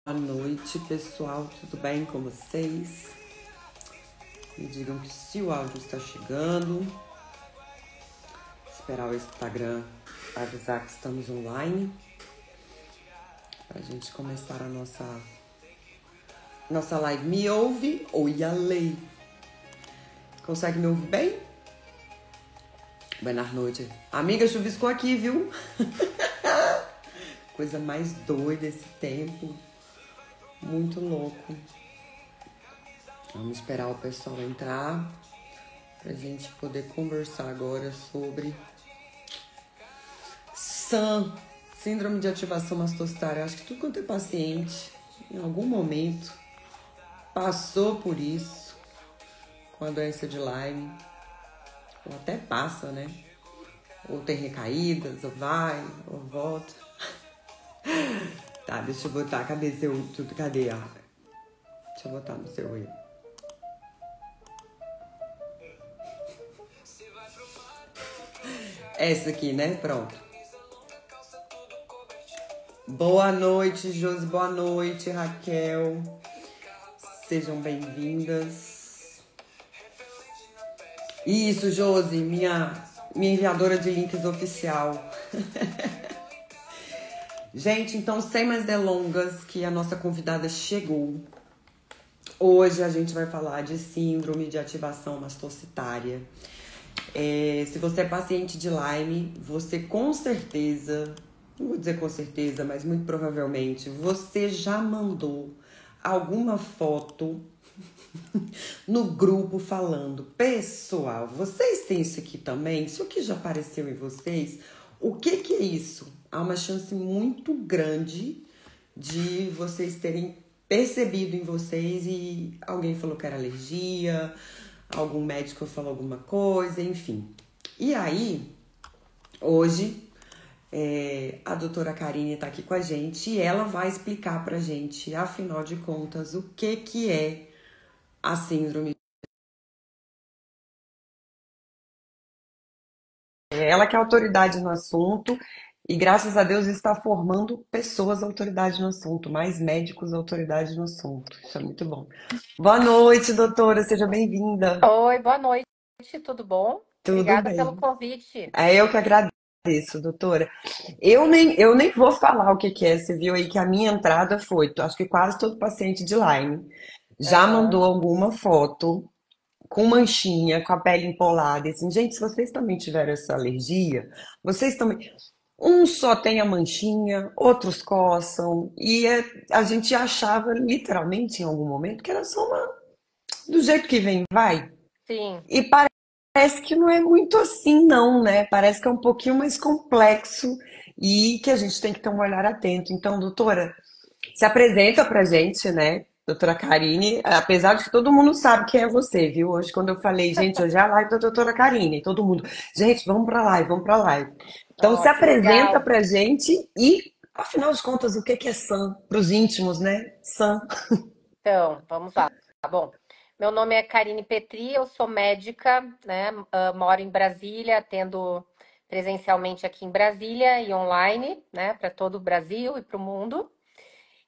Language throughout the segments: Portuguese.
Boa noite, pessoal. Tudo bem com vocês? Me digam que se o áudio está chegando. Esperar o Instagram avisar que estamos online. Pra gente começar a nossa live. Me ouve? Oi, Ale. Consegue me ouvir bem? Boa noite. Amiga, chuviscou aqui, viu? Coisa mais doida esse tempo. Muito louco. Vamos esperar o pessoal entrar pra gente poder conversar agora sobre SAM, Síndrome de Ativação Mastocitária. Acho que tudo quanto é paciente, em algum momento, passou por isso com a doença de Lyme, ou até passa, né? Ou tem recaídas, ou vai, ou volta. Tá, deixa eu botar, cadê seu, tudo, cadê? Deixa eu botar no seu aí. Essa aqui, né? Pronto. Boa noite, Josi. Boa noite, Raquel. Sejam bem-vindas. Isso, Josi, minha enviadora de links oficial. Gente, então, sem mais delongas, que a nossa convidada chegou. Hoje a gente vai falar de síndrome de ativação mastocitária. Se você é paciente de Lyme, você com certeza, não vou dizer com certeza, mas muito provavelmente, você já mandou alguma foto no grupo falando: pessoal, vocês têm isso aqui também? Isso aqui já apareceu em vocês? O que é isso? Há uma chance muito grande de vocês terem percebido em vocês e alguém falou que era alergia, algum médico falou alguma coisa, enfim. E aí, hoje, a doutora Karine está aqui com a gente e ela vai explicar pra gente, afinal de contas, o que é a síndrome. Ela que é autoridade no assunto e, graças a Deus, está formando pessoas autoridade no assunto, mais médicos autoridade no assunto. Isso é muito bom. Boa noite, doutora, seja bem-vinda. Oi, boa noite, tudo bom? Tudo Obrigada pelo bem. convite. É eu que agradeço, doutora. Eu nem vou falar o que é. Você viu aí que a minha entrada foi, acho que quase todo paciente de Lyme já Aham. mandou alguma foto com manchinha, com a pele empolada. E assim, gente, se vocês também tiveram essa alergia, vocês também. Uns só tem a manchinha, outros coçam. A gente achava, literalmente, em algum momento, que era só do jeito que vem, vai. Sim. E parece que não é muito assim, não, né? Parece que é um pouquinho mais complexo e que a gente tem que ter um olhar atento. Então, doutora, se apresenta pra gente, né? Doutora Karine, apesar de que todo mundo sabe quem é você, viu? Hoje, quando eu falei, gente, hoje é a live da doutora Karine, todo mundo, gente, vamos pra live, vamos pra live. Então, se Ó, que apresenta legal. pra gente e, afinal de contas, o que é SAM? Pros íntimos, né? SAM. Então, vamos lá. Tá bom. Meu nome é Karine Petri, eu sou médica, né? Moro em Brasília, atendo presencialmente aqui em Brasília e online, né? Para todo o Brasil e para o mundo.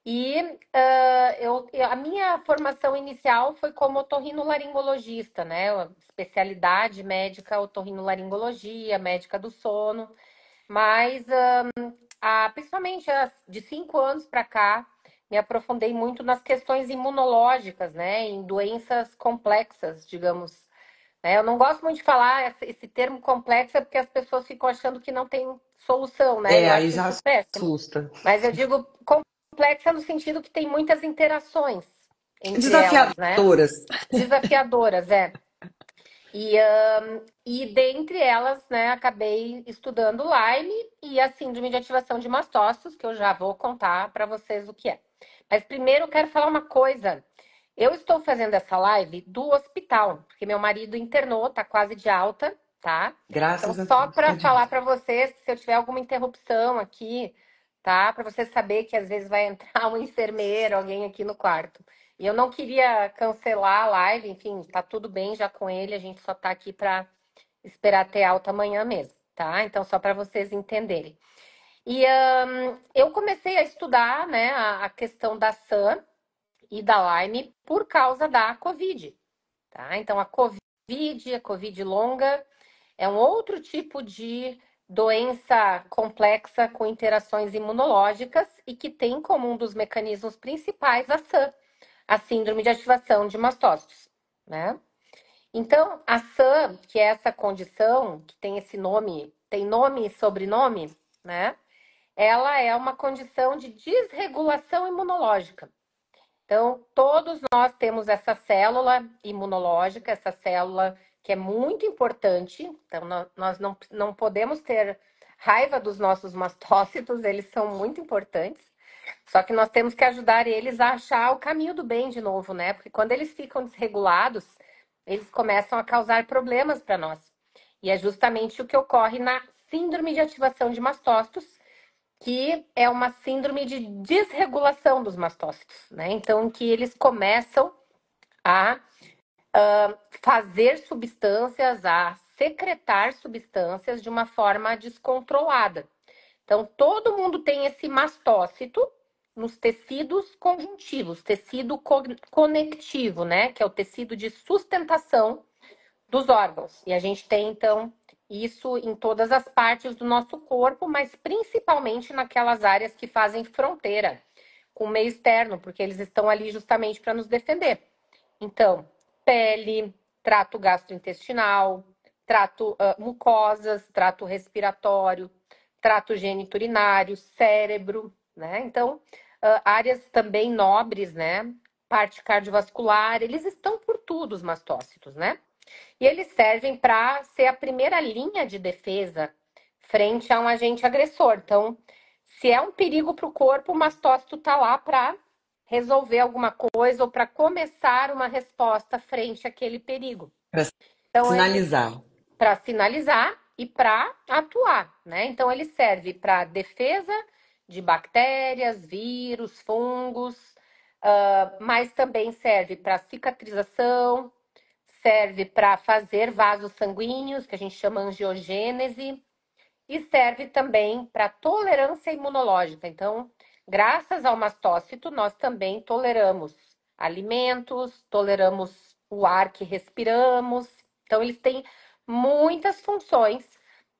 E a minha formação inicial foi como otorrinolaringologista, né? Especialidade médica, otorrinolaringologia, médica do sono. Mas, principalmente de 5 anos para cá, me aprofundei muito nas questões imunológicas, né? Em doenças complexas, digamos. Né? Eu não gosto muito de falar esse termo complexo, porque as pessoas ficam achando que não tem solução, né? E eu Aí acho já isso péssimo. assusta. Mas eu digo complexa no sentido que tem muitas interações entre elas, né? Desafiadoras. Desafiadoras, é. E dentre elas, né, acabei estudando Lyme e a síndrome de ativação de mastócitos, que eu já vou contar para vocês o que é. Mas primeiro eu quero falar uma coisa. Eu estou fazendo essa live do hospital, porque meu marido internou, tá quase de alta, tá? Então, Graças a só Deus, para pode falar vir. para vocês que se eu tiver alguma interrupção aqui, tá? Para vocês saber que às vezes vai entrar um enfermeiro, alguém aqui no quarto. E eu não queria cancelar a live, enfim, tá tudo bem já com ele, a gente só tá aqui para esperar ter alta amanhã mesmo, tá? Então, só para vocês entenderem. E eu comecei a estudar, né, a questão da SAM e da Lyme por causa da Covid, tá? Então, a Covid longa, é um outro tipo de doença complexa com interações imunológicas e que tem como um dos mecanismos principais a SAM, a Síndrome de Ativação de Mastócitos, né? Então, a SAM, que é essa condição, que tem esse nome, tem nome e sobrenome, né? Ela é uma condição de desregulação imunológica. Então, todos nós temos essa célula imunológica, essa célula que é muito importante. Então, nós não podemos ter raiva dos nossos mastócitos, eles são muito importantes. Só que nós temos que ajudar eles a achar o caminho do bem de novo, né? Porque quando eles ficam desregulados, eles começam a causar problemas para nós. E é justamente o que ocorre na síndrome de ativação de mastócitos, que é uma síndrome de desregulação dos mastócitos, né? Então, que eles começam a fazer substâncias, a secretar substâncias de uma forma descontrolada. Então, todo mundo tem esse mastócito nos tecidos conjuntivos, tecido conectivo, né? Que é o tecido de sustentação dos órgãos. E a gente tem, então, isso em todas as partes do nosso corpo, mas principalmente naquelas áreas que fazem fronteira com o meio externo, porque eles estão ali justamente para nos defender. Então, pele, trato gastrointestinal, trato mucosas, trato respiratório, trato geniturinário, cérebro, né? Então, áreas também nobres, né? Parte cardiovascular, eles estão por tudo, os mastócitos, né? E eles servem para ser a primeira linha de defesa frente a um agente agressor. Então, se é um perigo para o corpo, o mastócito está lá para resolver alguma coisa ou para começar uma resposta frente àquele perigo. Para Então, eles sinalizar. para sinalizar e para atuar, né? Então, ele serve para defesa de bactérias, vírus, fungos, mas também serve para cicatrização, serve para fazer vasos sanguíneos, que a gente chama angiogênese, e serve também para tolerância imunológica. Então, graças ao mastócito, nós também toleramos alimentos, toleramos o ar que respiramos. Então, eles têm muitas funções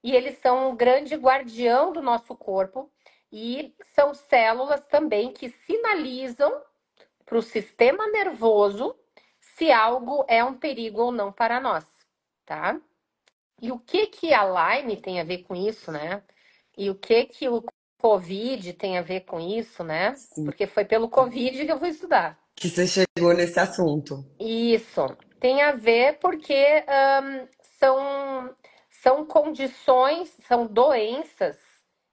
e eles são um grande guardião do nosso corpo e são células também que sinalizam para o sistema nervoso se algo é um perigo ou não para nós, tá? E o que que a Lyme tem a ver com isso, né? E o que que o Covid tem a ver com isso, né? Sim. Porque foi pelo Covid que eu fui estudar. Que você chegou nesse assunto. Isso tem a ver porque são, são condições, são doenças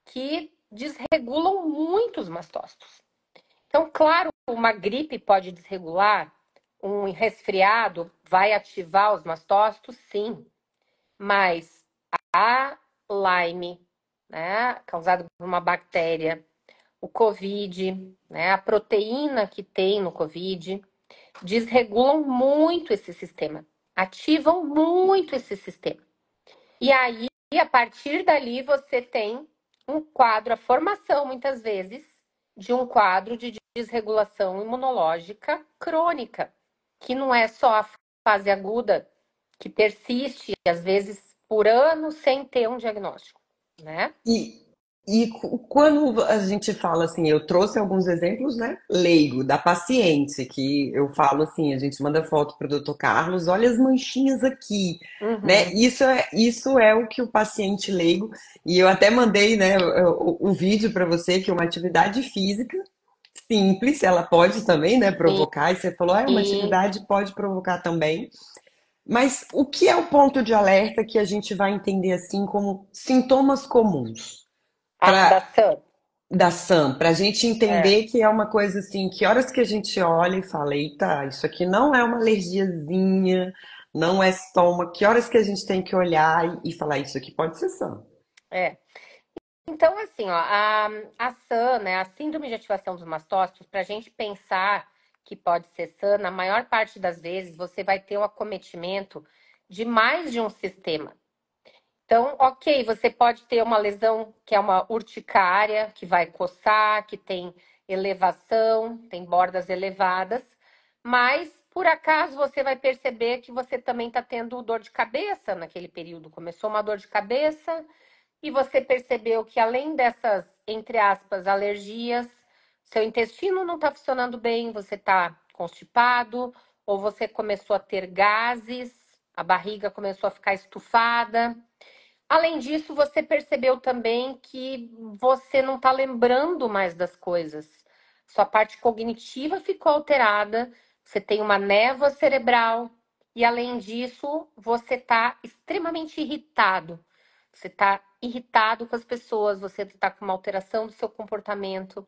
que desregulam muito os mastócitos. Então, claro, uma gripe pode desregular, um resfriado vai ativar os mastócitos, sim, mas a Lyme, né, causada por uma bactéria, o COVID, né, a proteína que tem no COVID, desregulam muito esse sistema, ativam muito esse sistema. E aí, a partir dali, você tem um quadro, a formação, muitas vezes, de um quadro de desregulação imunológica crônica, que não é só a fase aguda, que persiste, às vezes, por anos, sem ter um diagnóstico, né? E, quando a gente fala assim, eu trouxe alguns exemplos, né, leigo, da paciente, que eu falo assim, a gente manda foto para o doutor Carlos, olha as manchinhas aqui, né? Uhum. Isso é o que o paciente leigo, e eu até mandei, né, o vídeo para você, que é uma atividade física simples, ela pode também, né, provocar, e você falou, ah, uma E atividade pode provocar também. Mas o que é o ponto de alerta que a gente vai entender assim como sintomas comuns a da para SAM, da SAM, para a gente é, entender que é uma coisa assim, que horas que a gente olha e fala, eita, isso aqui não é uma alergiazinha, não é só uma, que horas que a gente tem que olhar e falar, isso aqui pode ser SAM. é. Então, assim, ó, a SAM, né, a síndrome de ativação dos mastócitos, para a gente pensar que pode ser SAM, na maior parte das vezes você vai ter um acometimento de mais de um sistema. Então, ok, você pode ter uma lesão que é uma urticária, que vai coçar, que tem elevação, tem bordas elevadas, mas por acaso você vai perceber que você também está tendo dor de cabeça naquele período. Começou uma dor de cabeça e você percebeu que além dessas, entre aspas, alergias, seu intestino não está funcionando bem, você está constipado, ou você começou a ter gases, a barriga começou a ficar estufada. Além disso, você percebeu também que você não está lembrando mais das coisas. Sua parte cognitiva ficou alterada, você tem uma névoa cerebral e, além disso, você está extremamente irritado. Você está irritado com as pessoas, você está com uma alteração do seu comportamento.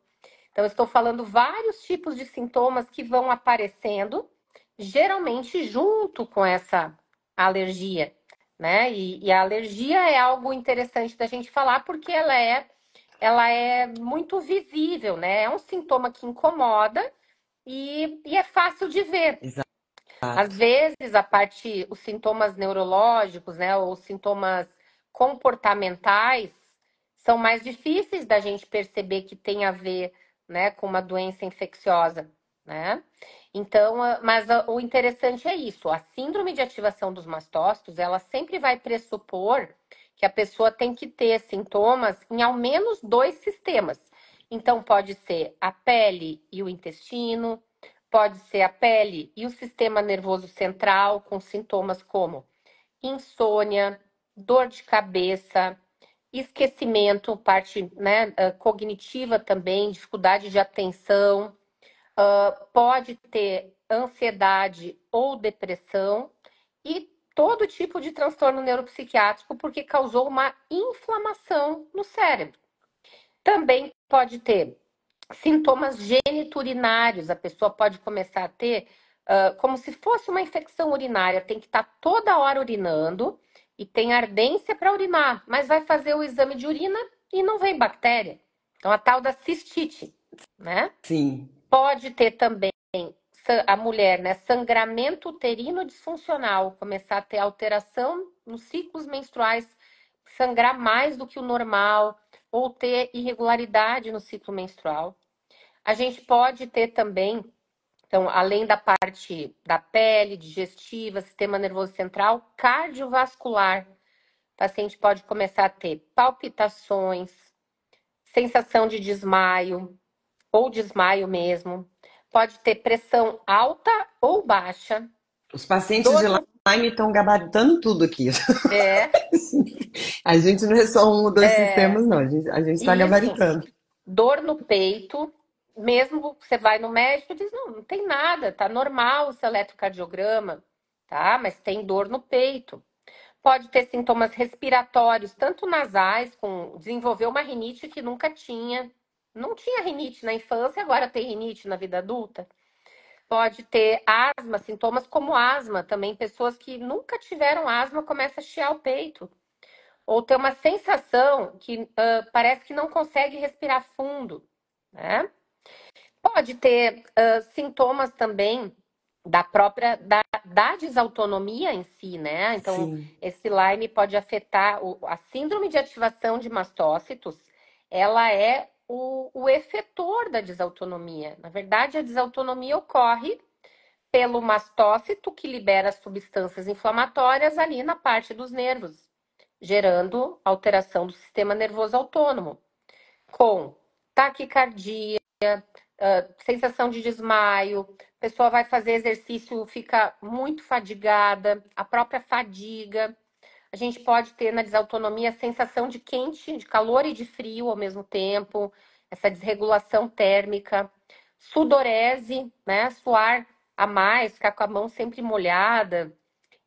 Então, eu estou falando vários tipos de sintomas que vão aparecendo, geralmente junto com essa alergia, né? E a alergia é algo interessante da gente falar porque ela é muito visível, né? É um sintoma que incomoda e é fácil de ver. Às Exato. vezes, os sintomas neurológicos, né, ou sintomas comportamentais são mais difíceis da gente perceber que tem a ver, né, com uma doença infecciosa, né? Então, o interessante é isso, a síndrome de ativação dos mastócitos, ela sempre vai pressupor que a pessoa tem que ter sintomas em ao menos dois sistemas. Então, pode ser a pele e o intestino, pode ser a pele e o sistema nervoso central, com sintomas como insônia, dor de cabeça, esquecimento, parte, né, cognitiva também, dificuldade de atenção, pode ter ansiedade ou depressão e todo tipo de transtorno neuropsiquiátrico porque causou uma inflamação no cérebro. Também pode ter sintomas geniturinários, a pessoa pode começar a ter como se fosse uma infecção urinária, tem que estar toda hora urinando e tem ardência para urinar, mas vai fazer o exame de urina e não vem bactéria. Então, a tal da cistite, né? Sim. Pode ter também a mulher, né, sangramento uterino disfuncional, começar a ter alteração nos ciclos menstruais, sangrar mais do que o normal, ou ter irregularidade no ciclo menstrual. A gente pode ter também, então, além da parte da pele, digestiva, sistema nervoso central, cardiovascular. O paciente pode começar a ter palpitações, sensação de desmaio, ou desmaio mesmo. Pode ter pressão alta ou baixa, Os pacientes de dor no Lyme estão gabaritando tudo aqui. pé, A gente não é só um ou dois sistemas, não. A gente está isso, gabaritando. dor no peito, mesmo que você vai no médico e diz, não, não tem nada, tá normal o seu eletrocardiograma, tá? Mas tem dor no peito. Pode ter sintomas respiratórios, tanto nasais, com desenvolver uma rinite que nunca tinha. Não tinha rinite na infância, agora tem rinite na vida adulta. Pode ter asma, sintomas como asma, também pessoas que nunca tiveram asma começam a chiar o peito. Ou ter uma sensação que parece que não consegue respirar fundo, né? Pode ter sintomas também da desautonomia em si, né? Então, Sim. esse Lyme pode afetar a síndrome de ativação de mastócitos, ela é o efetor da desautonomia. Na verdade, a desautonomia ocorre pelo mastócito que libera substâncias inflamatórias ali na parte dos nervos, gerando alteração do sistema nervoso autônomo, com taquicardia, sensação de desmaio, a pessoa vai fazer exercício, fica muito fadigada, a própria fadiga. A gente pode ter na desautonomia a sensação de quente, de calor e de frio ao mesmo tempo, essa desregulação térmica, sudorese, né? Suar a mais, ficar com a mão sempre molhada.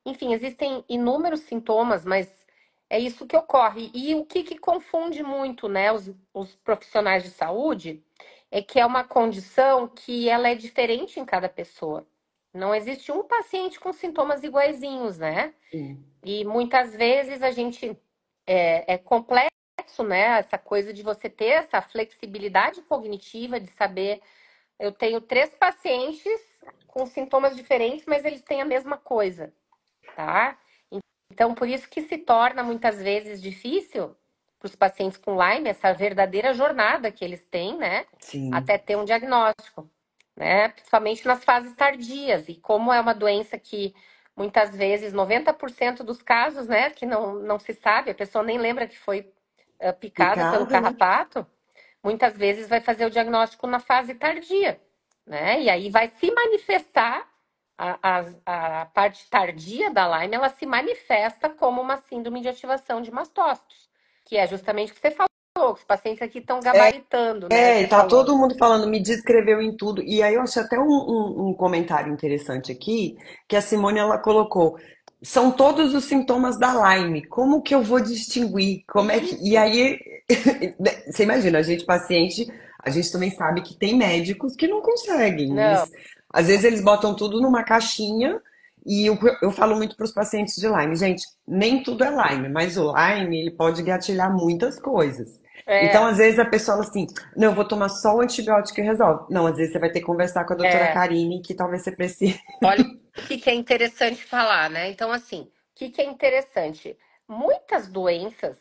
Enfim, existem inúmeros sintomas, mas é isso que ocorre. E o que confunde muito, né, os profissionais de saúde é que é uma condição que ela é diferente em cada pessoa. Não existe um paciente com sintomas iguaizinhos, né? Sim. E muitas vezes a gente é complexo, né? Essa coisa de você ter essa flexibilidade cognitiva de saber, eu tenho 3 pacientes com sintomas diferentes, mas eles têm a mesma coisa, tá? Então, por isso que se torna muitas vezes difícil para os pacientes com Lyme essa verdadeira jornada que eles têm, né? Sim. Até ter um diagnóstico, né? Principalmente nas fases tardias. E como é uma doença que muitas vezes 90% dos casos, né, que não se sabe, a pessoa nem lembra que foi picada pelo Picada, né? carrapato, muitas vezes vai fazer o diagnóstico na fase tardia, né? E aí vai se manifestar a parte tardia da Lyme, ela se manifesta como uma síndrome de ativação de mastócitos, que é justamente o que você falou, que os pacientes aqui estão gabaritando, né? É, Você e tá falou. todo mundo falando, me descreveu em tudo. E aí eu achei até um comentário interessante aqui, que a Simone ela colocou. São todos os sintomas da Lyme. Como que eu vou distinguir? Como é que. E Isso. aí, você imagina, a gente paciente, a gente também sabe que tem médicos que não conseguem. Não. Às vezes eles botam tudo numa caixinha e eu falo muito para os pacientes de Lyme, gente, nem tudo é Lyme, mas o Lyme ele pode gatilhar muitas coisas. Então, É, às vezes a pessoa fala assim, não, eu vou tomar só o antibiótico e resolve. Não, às vezes você vai ter que conversar com a doutora é. Karine, que talvez você precise. Olha o que é interessante falar, né? Então, assim, o que é interessante? Muitas doenças,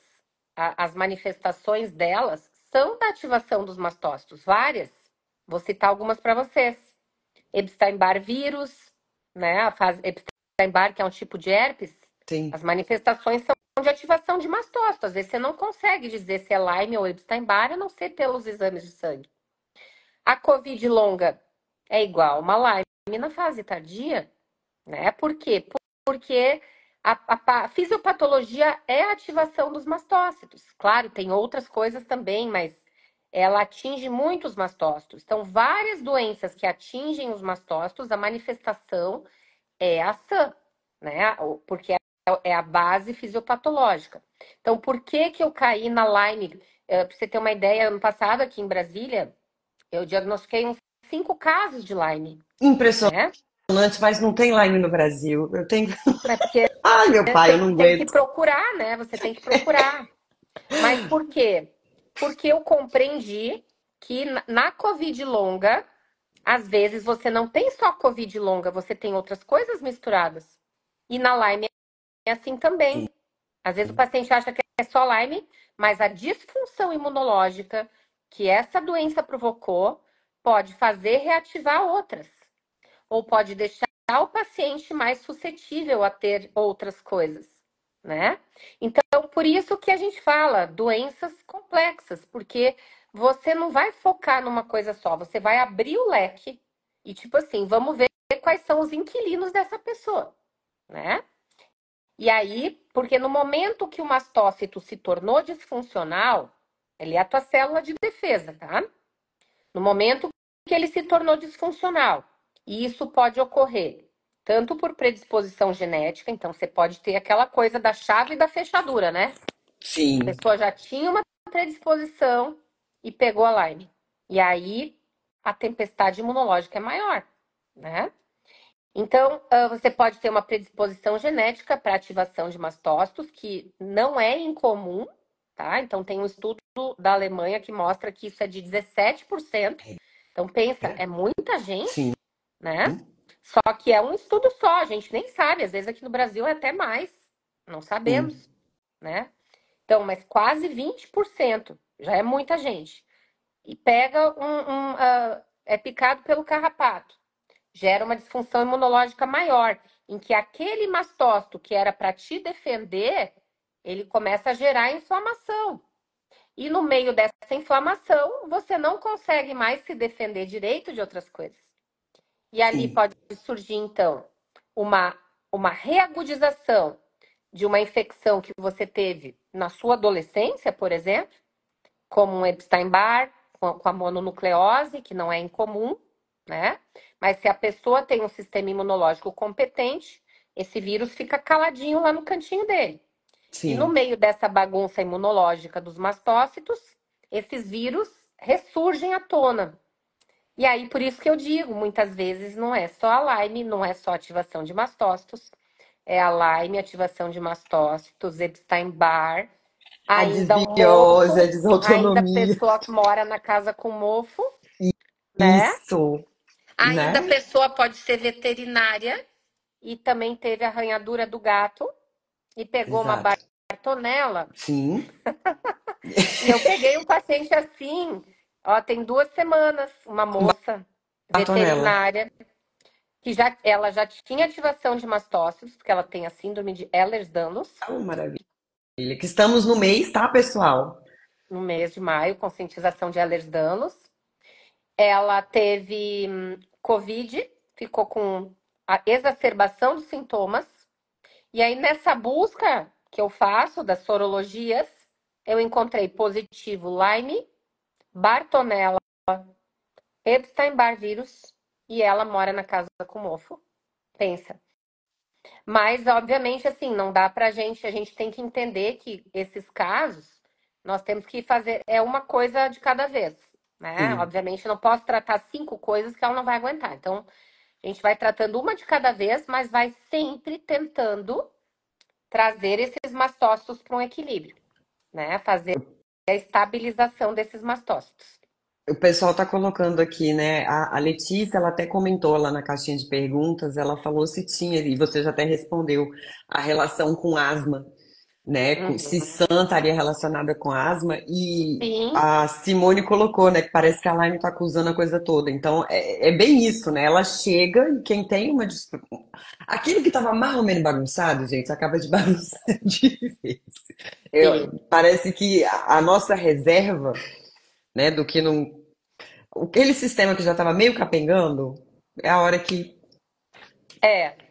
as manifestações delas são da ativação dos mastócitos, várias. Vou citar algumas para vocês. Epstein-Barr vírus, né? A fase Epstein-Barr, que é um tipo de herpes, Sim. as manifestações são de ativação de mastócitos. Às vezes você não consegue dizer se é Lyme ou Epstein-Barr, a não ser pelos exames de sangue. A Covid longa é igual uma Lyme na fase tardia, né? Por quê? Porque a fisiopatologia é a ativação dos mastócitos. Claro, tem outras coisas também, mas ela atinge muito os mastócitos. Então, várias doenças que atingem os mastócitos, a manifestação é a SAM, né? Porque é a base fisiopatológica. Então, por que que eu caí na Lyme? Para você ter uma ideia, ano passado aqui em Brasília, eu diagnostiquei uns 5 casos de Lyme, Impressionante, né? mas não tem Lyme no Brasil. Eu tenho. É porque Ai, meu pai, eu não tem que aguento. procurar, né? Você tem que procurar. Mas por quê? Porque eu compreendi que na Covid longa, às vezes você não tem só Covid longa, você tem outras coisas misturadas. E na Lyme é assim também. Às vezes o paciente acha que é só Lyme, mas a disfunção imunológica que essa doença provocou pode fazer reativar outras. Ou pode deixar o paciente mais suscetível a ter outras coisas, né? Então, por isso que a gente fala doenças complexas, porque você não vai focar numa coisa só, você vai abrir o leque e, tipo assim, vamos ver quais são os inquilinos dessa pessoa, né? E aí, porque no momento que o mastócito se tornou disfuncional, ele é a tua célula de defesa, tá? No momento que ele se tornou disfuncional, e isso pode ocorrer tanto por predisposição genética, então você pode ter aquela coisa da chave e da fechadura, né? A Sim, pessoa já tinha uma predisposição e pegou a Lyme. E aí a tempestade imunológica é maior, né? Então, você pode ter uma predisposição genética para ativação de mastócitos, que não é incomum, tá? Então, tem um estudo da Alemanha que mostra que isso é de 17%. Então, pensa, é muita sim. gente, né? Só que é um estudo só, a gente nem sabe. Às vezes aqui no Brasil é até mais, não Sim. sabemos, né? Então, mas quase 20% já é muita gente. E pega é picado pelo carrapato, gera uma disfunção imunológica maior, em que aquele mastócito que era para te defender, ele começa a gerar inflamação. E no meio dessa inflamação, você não consegue mais se defender direito de outras coisas. E ali Sim. pode surgir, então, uma, uma reagudização de uma infecção que você teve na sua adolescência, por exemplo, como um Epstein-Barr, com a mononucleose, que não é incomum, né? Mas se a pessoa tem um sistema imunológico competente, esse vírus fica caladinho lá no cantinho dele. E no Sim. meio dessa bagunça imunológica dos mastócitos, esses vírus ressurgem à tona. E aí, por isso que eu digo, muitas vezes não é só a Lyme, não é só ativação de mastócitos, é a Lyme, ativação de mastócitos, Epstein-Barr, A ainda o desbiose, a mofo, ainda a desautonomia. pessoa que mora na casa com mofo, né? Isso, Ainda a né? pessoa pode ser veterinária e também teve a arranhadura do gato, e pegou uma Exato. Bartonella. Sim. E eu peguei um paciente assim, ó, tem 2 semanas, uma Com moça batonela. veterinária que ela já tinha ativação de mastócitos, porque ela tem a síndrome de Ehlers-Danlos, Oh, maravilha. Que estamos no mês, tá, pessoal? no mês de maio, conscientização de Ehlers-Danlos. Ela teve Covid, ficou com a exacerbação dos sintomas. E aí, nessa busca que eu faço das sorologias, eu encontrei positivo Lyme, Bartonella, Epstein-Barr vírus, e ela mora na casa com mofo. Pensa. Mas, obviamente, assim, não dá pra gente, a gente tem que entender que esses casos, nós temos que fazer, é uma coisa de cada vez, né? Sim. Obviamente, eu não posso tratar 5 coisas que ela não vai aguentar. Então, a gente vai tratando uma de cada vez, mas vai sempre tentando trazer esses mastócitos para um equilíbrio, né? Fazer a estabilização desses mastócitos. O pessoal tá colocando aqui, né? A Letícia, ela até comentou lá na caixinha de perguntas, ela falou se tinha, e você já até respondeu, a relação com asma, né? Se Uhum. Sam estaria relacionada com asma, e Sim, a Simone colocou, né? Que parece que a Lyme tá acusando a coisa toda. Então, é bem isso, né? Ela chega e quem tem uma... Aquilo que tava mais ou menos bagunçado, gente, acaba de bagunçar de vez. sim. Parece que a nossa reserva, né, do que não. Aquele sistema que já estava meio capengando, é a hora que.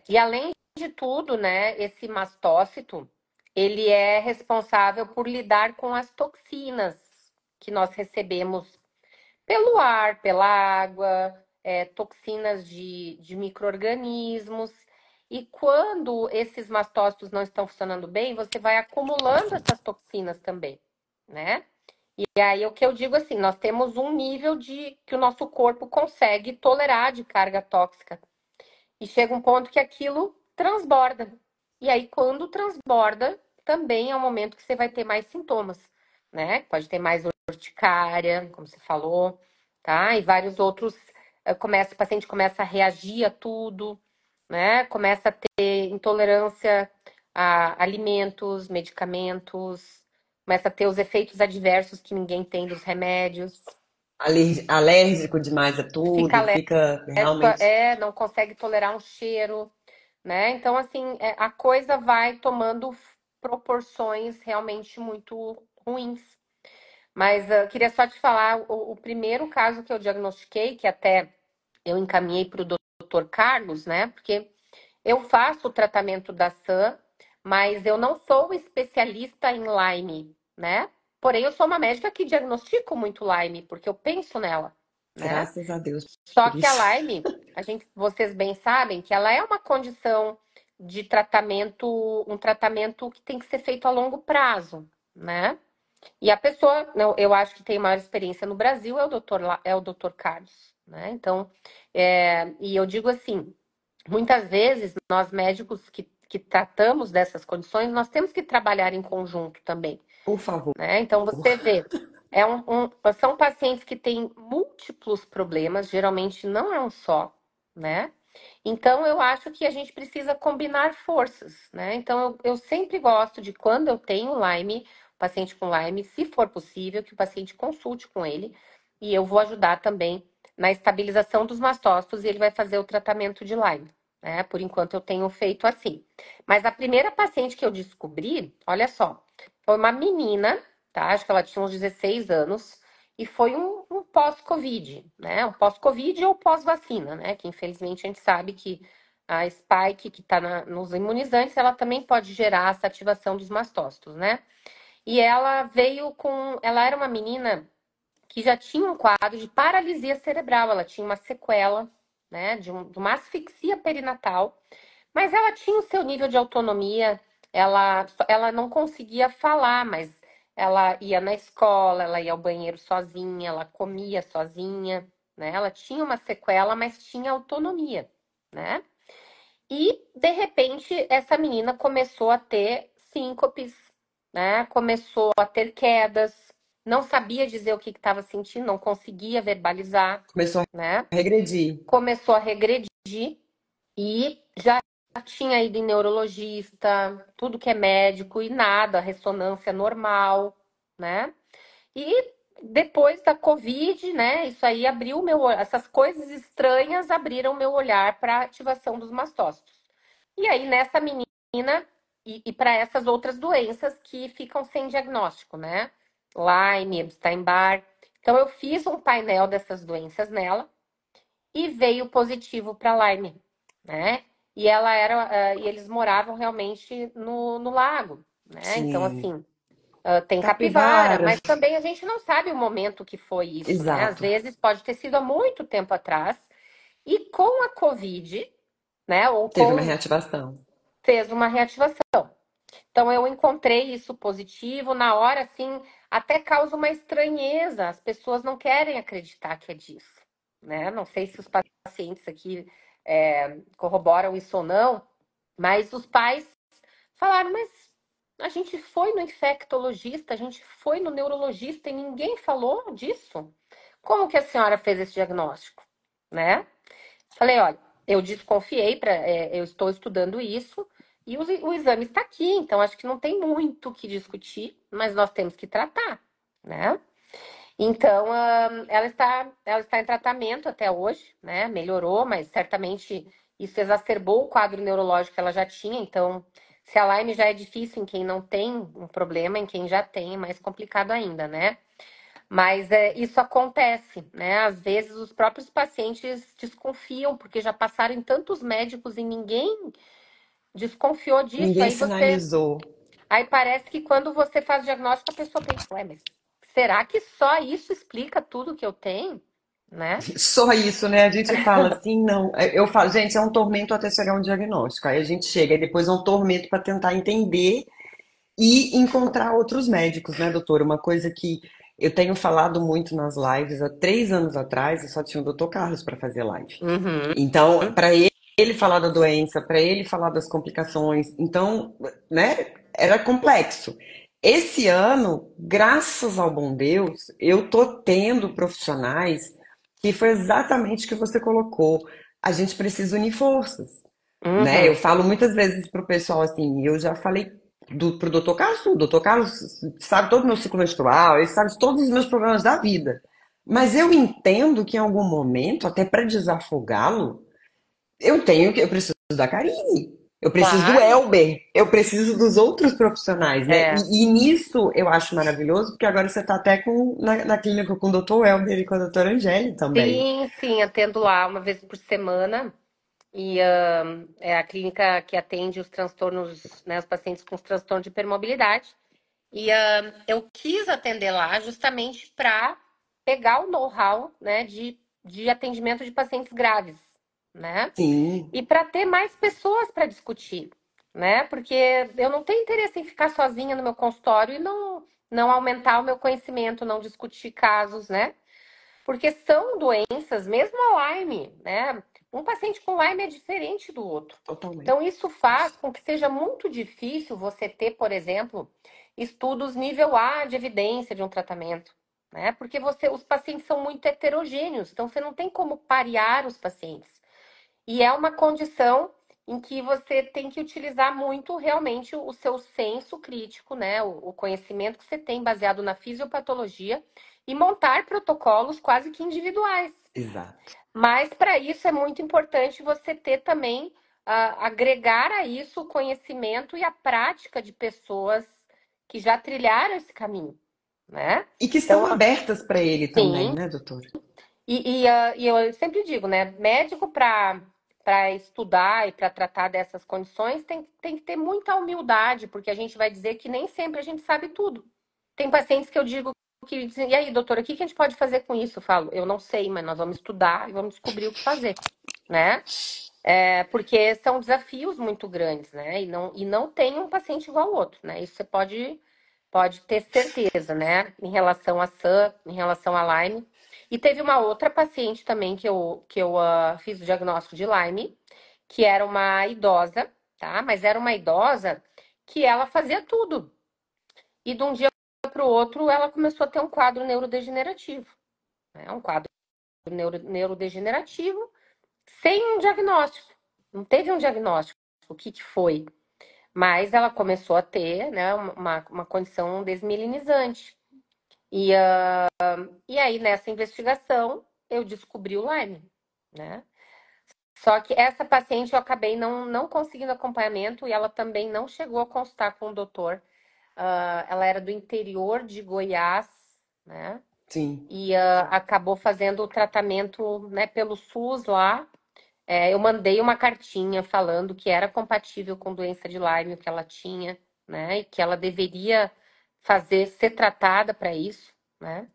E além de tudo, né, esse mastócito, ele é responsável por lidar com as toxinas que nós recebemos pelo ar, pela água, toxinas de micro-organismos. E quando esses mastócitos não estão funcionando bem, você vai acumulando essas toxinas também, né? E aí o que eu digo assim, nós temos um nível de que o nosso corpo consegue tolerar de carga tóxica. E chega um ponto que aquilo transborda. E aí, quando transborda, também é o momento que você vai ter mais sintomas, né? Pode ter mais urticária, como você falou, tá? E vários outros. O paciente começa a reagir a tudo, né? Começa a ter intolerância a alimentos, medicamentos, começa a ter os efeitos adversos que ninguém tem dos remédios. Alérgico demais a Fica tudo, fica realmente. não consegue tolerar um cheiro, né? Então, assim, a coisa vai tomando proporções realmente muito ruins. Mas eu queria só te falar, o primeiro caso que eu diagnostiquei, que até eu encaminhei para o doutor Carlos, né? Porque eu faço o tratamento da SAM, mas eu não sou especialista em Lyme, né? Porém, eu sou uma médica que diagnostico muito Lyme, porque eu penso nela, né? Graças a Deus Só por que a isso. Lyme, vocês bem sabem que ela é uma condição de tratamento, um tratamento que tem que ser feito a longo prazo, né? E a pessoa, eu acho que tem maior experiência no Brasil é o doutor Carlos, né? Então, e eu digo assim, muitas vezes nós médicos que tratamos dessas condições, nós temos que trabalhar em conjunto também, Por favor. né? Então você vê, são pacientes que têm múltiplos problemas, geralmente não é um só, né? Então eu acho que a gente precisa combinar forças, né? Então eu sempre gosto de quando eu tenho Lyme, paciente com Lyme, se for possível, que o paciente consulte com ele e eu vou ajudar também na estabilização dos mastócitos e ele vai fazer o tratamento de Lyme, né? Por enquanto eu tenho feito assim. Mas a primeira paciente que eu descobri, olha só, foi uma menina, tá? Acho que ela tinha uns 16 anos. E foi um pós-Covid, né? Um pós-Covid ou pós-vacina, né? Que infelizmente a gente sabe que a spike que está nos imunizantes, ela também pode gerar essa ativação dos mastócitos, né? E ela veio com. Ela era uma menina que já tinha um quadro de paralisia cerebral, ela tinha uma sequela, né? De uma asfixia perinatal. Mas ela tinha o seu nível de autonomia, ela não conseguia falar, mas ela ia na escola, ela ia ao banheiro sozinha, ela comia sozinha, né? Ela tinha uma sequela, mas tinha autonomia, né? E, de repente, essa menina começou a ter síncopes, né? Começou a ter quedas, não sabia dizer o que estava sentindo, não conseguia verbalizar, Começou né? a regredir. Começou a regredir e já tinha ido em neurologista, tudo que é médico e nada, ressonância normal, né? E depois da Covid, né? Isso aí abriu o meu, essas coisas estranhas abriram meu olhar para a ativação dos mastócitos. E aí nessa menina e para essas outras doenças que ficam sem diagnóstico, né? Lyme, Epstein-Barr. Então eu fiz um painel dessas doenças nela e veio positivo para Lyme, né? E ela era, e eles moravam realmente no lago, né? Então Sim. assim, tem capivara, Capivara. mas também a gente não sabe o momento que foi isso, né? Às Exato. vezes pode ter sido há muito tempo atrás. E com a Covid, né? Ou Teve uma com reativação. fez uma reativação. Então eu encontrei isso positivo na hora, assim, até causa uma estranheza. As pessoas não querem acreditar que é disso, né? Não sei se os pacientes aqui corroboram isso ou não, mas os pais falaram, mas a gente foi no infectologista, a gente foi no neurologista e ninguém falou disso. Como que a senhora fez esse diagnóstico, né? Falei, olha, eu desconfiei, eu estou estudando isso e o exame está aqui, então acho que não tem muito o que discutir, mas nós temos que tratar, né? Então, ela está em tratamento até hoje, né? Melhorou, mas certamente isso exacerbou o quadro neurológico que ela já tinha. Então, se a Lyme já é difícil em quem não tem um problema, em quem já tem, é mais complicado ainda, né? Mas isso acontece, né? Às vezes os próprios pacientes desconfiam, porque já passaram em tantos médicos e ninguém desconfiou disso. Ninguém sinalizou. Aí parece que quando você faz o diagnóstico, a pessoa pensa, ué, mas será que só isso explica tudo que eu tenho? Né? Só isso, né? A gente fala assim, não. Eu falo, gente, é um tormento até chegar um diagnóstico. Aí a gente chega, e depois é um tormento para tentar entender e encontrar outros médicos, né, doutora? Uma coisa que eu tenho falado muito nas lives, há 3 anos atrás, eu só tinha o doutor Carlos para fazer live. Uhum. Então, para ele falar da doença, para ele falar das complicações, então, né, era complexo. Esse ano, graças ao bom Deus, eu tô tendo profissionais que foi exatamente o que você colocou. A gente precisa unir forças, né? Eu Uhum. falo muitas vezes pro pessoal assim, eu já falei pro doutor Carlos, o doutor Carlos sabe todo o meu ciclo menstrual, ele sabe todos os meus problemas da vida. Mas eu entendo que em algum momento, até para desafogá-lo, eu preciso da Karine, eu preciso do Claro. Elber, eu preciso dos outros profissionais, né? É. E nisso eu acho maravilhoso, porque agora você está até na clínica com o doutor Elber e com a doutora Angeli também. Sim, sim, atendo lá uma vez por semana. E é a clínica que atende os transtornos, né, os pacientes com transtorno de hipermobilidade. E eu quis atender lá justamente para pegar o know-how, né, de atendimento de pacientes graves, né? Sim, E para ter mais pessoas para discutir, né? Porque eu não tenho interesse em ficar sozinha no meu consultório e não aumentar o meu conhecimento, não discutir casos, né? Porque são doenças, mesmo a Lyme, né? Um paciente com Lyme é diferente do outro. totalmente. Então, isso faz com que seja muito difícil você ter, por exemplo, estudos nível A de evidência de um tratamento, né? Porque os pacientes são muito heterogêneos, então você não tem como parear os pacientes. E é uma condição em que você tem que utilizar muito realmente o seu senso crítico, né? O conhecimento que você tem baseado na fisiopatologia e montar protocolos quase que individuais. Exato. Mas para isso é muito importante você ter também, agregar a isso o conhecimento e a prática de pessoas que já trilharam esse caminho, né? E que estão Então, abertas para ele também, sim, né, doutora? e eu sempre digo, né? Médico para estudar e para tratar dessas condições tem que ter muita humildade, porque a gente vai dizer que nem sempre a gente sabe tudo. Tem pacientes que eu digo que dizem, e aí, doutora, o que que a gente pode fazer com isso? Eu falo, eu não sei, mas nós vamos estudar e vamos descobrir o que fazer, né? Porque são desafios muito grandes, né? E não tem um paciente igual ao outro, né? Isso você pode ter certeza, né? Em relação a SAM, em relação a Lyme. E teve uma outra paciente também que eu fiz o diagnóstico de Lyme, que era uma idosa, tá? Mas era uma idosa que ela fazia tudo. E de um dia para o outro, ela começou a ter um quadro neurodegenerativo, né? Um quadro neurodegenerativo sem um diagnóstico. Não teve um diagnóstico. o que que foi. Mas ela começou a ter, né, uma condição desmielinizante. E, e aí, nessa investigação, eu descobri o Lyme, né? Só que essa paciente eu acabei não conseguindo acompanhamento e ela também não chegou a consultar com o doutor. Ela era do interior de Goiás, né? Sim. E acabou fazendo o tratamento, né, pelo SUS lá. Eu mandei uma cartinha falando que era compatível com doença de Lyme, o que ela tinha, né? E que ela deveria ser tratada para isso, né?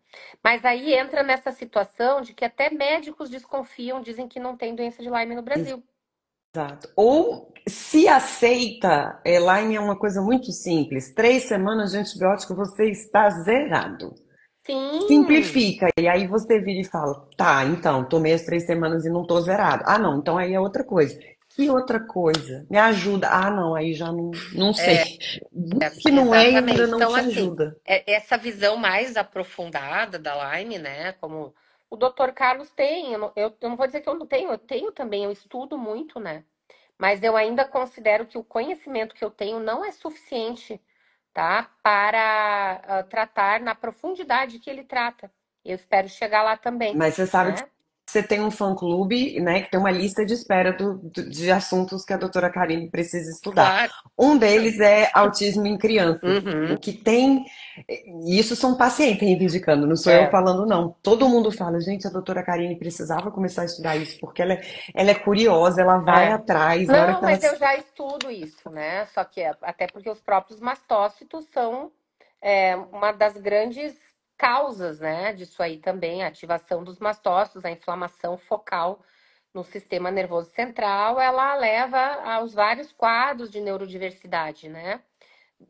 Mas aí entra nessa situação de que até médicos desconfiam, dizem que não tem doença de Lyme no Brasil. Exato. Ou se aceita, Lyme é uma coisa muito simples. 3 semanas de antibiótico, você está zerado. Sim, Simplifica. E aí você vira e fala, tá, então, tomei as 3 semanas e não tô zerado. Ah, não, então aí é outra coisa. Que outra coisa? Me ajuda. Ah, não, aí já não sei. Que não é e ainda exatamente. não Então, te assim, ajuda. essa visão mais aprofundada da Lyme, né? Como o Dr. Carlos tem, eu não vou dizer que eu não tenho, eu tenho também, eu estudo muito, né? Mas eu ainda considero que o conhecimento que eu tenho não é suficiente, tá? Para tratar na profundidade que ele trata. Eu espero chegar lá também, Mas você sabe que né? você tem um fã-clube, né, que tem uma lista de espera de assuntos que a doutora Karine precisa estudar. Claro. Um deles é autismo em crianças. O Uhum. que tem. E isso são pacientes reivindicando, não sou eu É. falando, não. Todo mundo fala, gente, a doutora Karine precisava começar a estudar isso, porque ela é curiosa, ela vai É. atrás, na hora Não, que ela. mas eu já estudo isso, né? Só que até porque os próprios mastócitos são uma das grandes causas, né, disso aí também, a ativação dos mastócitos, a inflamação focal no sistema nervoso central, ela leva aos vários quadros de neurodiversidade, né?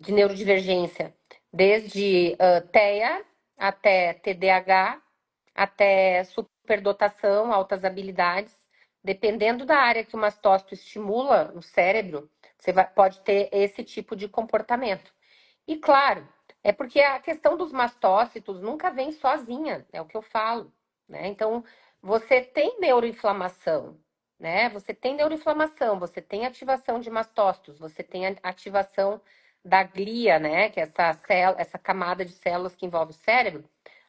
De neurodivergência, desde TEA até TDAH, até superdotação, altas habilidades. Dependendo da área que o mastócito estimula no cérebro, pode ter esse tipo de comportamento. E claro, é porque a questão dos mastócitos nunca vem sozinha, é o que eu falo, né? Então, você tem neuroinflamação, né? Você tem neuroinflamação, você tem ativação de mastócitos, você tem a ativação da glia, né? Que é essa camada de células que envolve o cérebro.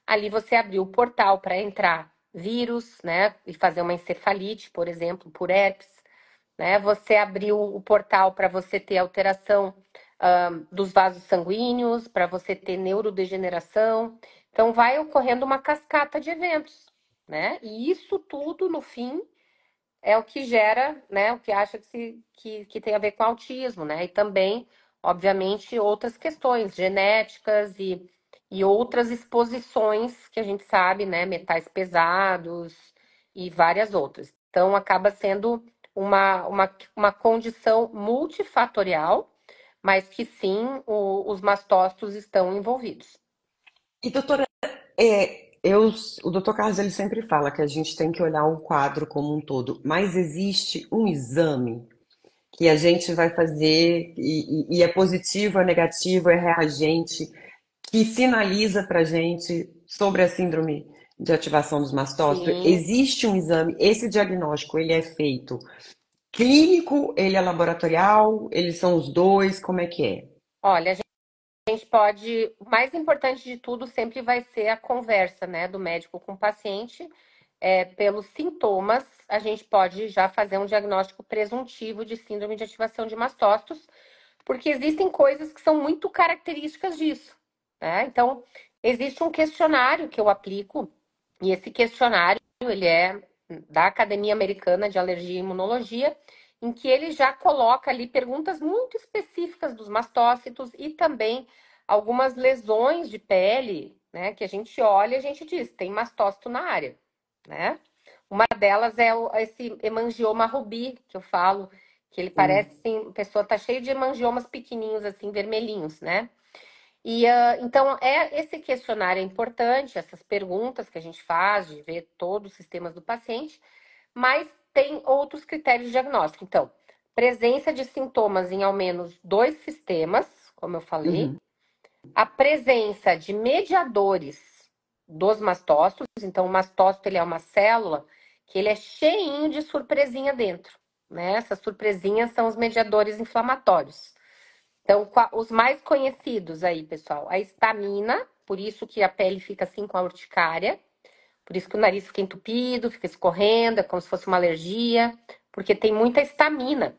Ali você abriu o portal para entrar vírus, né? E fazer uma encefalite, por exemplo, por herpes, né? Você abriu o portal para você ter alteração dos vasos sanguíneos, para você ter neurodegeneração. Então, vai ocorrendo uma cascata de eventos, né? E isso tudo, no fim, é o que gera, né? O que acha que tem a ver com autismo, né? E também, obviamente, outras questões genéticas e outras exposições que a gente sabe, né? Metais pesados e várias outras. Então, acaba sendo uma condição multifatorial, mas que sim, os mastócitos estão envolvidos. E doutora, o doutor Carlos ele sempre fala que a gente tem que olhar o quadro como um todo, mas existe um exame que a gente vai fazer e é positivo, é negativo, é reagente, que sinaliza para a gente sobre a síndrome de ativação dos mastócitos. Sim, Existe um exame, esse diagnóstico ele é feito clínico, ele é laboratorial, eles são os dois, como é que é? olha, a gente pode. O mais importante de tudo sempre vai ser a conversa, né, do médico com o paciente. Pelos sintomas, a gente pode já fazer um diagnóstico presuntivo de síndrome de ativação de mastócitos, porque existem coisas que são muito características disso, né? Então, existe um questionário que eu aplico, e esse questionário, ele é da Academia Americana de Alergia e Imunologia, em que ele já coloca ali perguntas muito específicas dos mastócitos e também algumas lesões de pele, né, que a gente olha e a gente diz, tem mastócito na área, né? Uma delas é esse hemangioma rubi, que eu falo, que ele parece assim, a pessoa tá cheia de hemangiomas pequenininhos assim, vermelhinhos, né? E então esse questionário é importante, essas perguntas que a gente faz, de ver todos os sistemas do paciente, mas tem outros critérios de diagnóstico. Então, presença de sintomas em ao menos 2 sistemas, como eu falei, Uhum. a presença de mediadores dos mastócitos. Então, o mastócito ele é uma célula que ele é cheinho de surpresinha dentro. né? Essas surpresinhas são os mediadores inflamatórios. Então, os mais conhecidos aí, pessoal, a histamina, por isso que a pele fica assim com a urticária, por isso que o nariz fica entupido, fica escorrendo, é como se fosse uma alergia, porque tem muita histamina.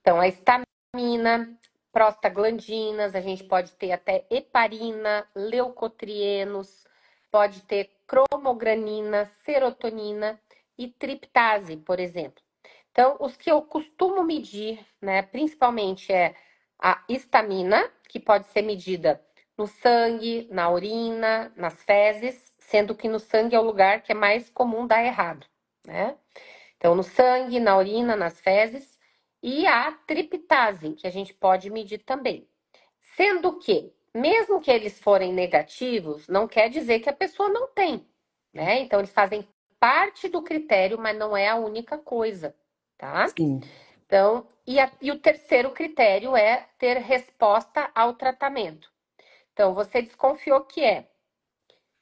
Então, a histamina, prostaglandinas, a gente pode ter até heparina, leucotrienos, pode ter cromogranina, serotonina e triptase, por exemplo. Então, os que eu costumo medir, né, principalmente é a histamina, que pode ser medida no sangue, na urina, nas fezes, sendo que no sangue é o lugar que é mais comum dar errado, né? Então, no sangue, na urina, nas fezes, e a triptase, que a gente pode medir também. Sendo que, mesmo que eles forem negativos, não quer dizer que a pessoa não tem, né? Então, eles fazem parte do critério, mas não é a única coisa, tá? Sim, Então, e o terceiro critério é ter resposta ao tratamento. Então, você desconfiou que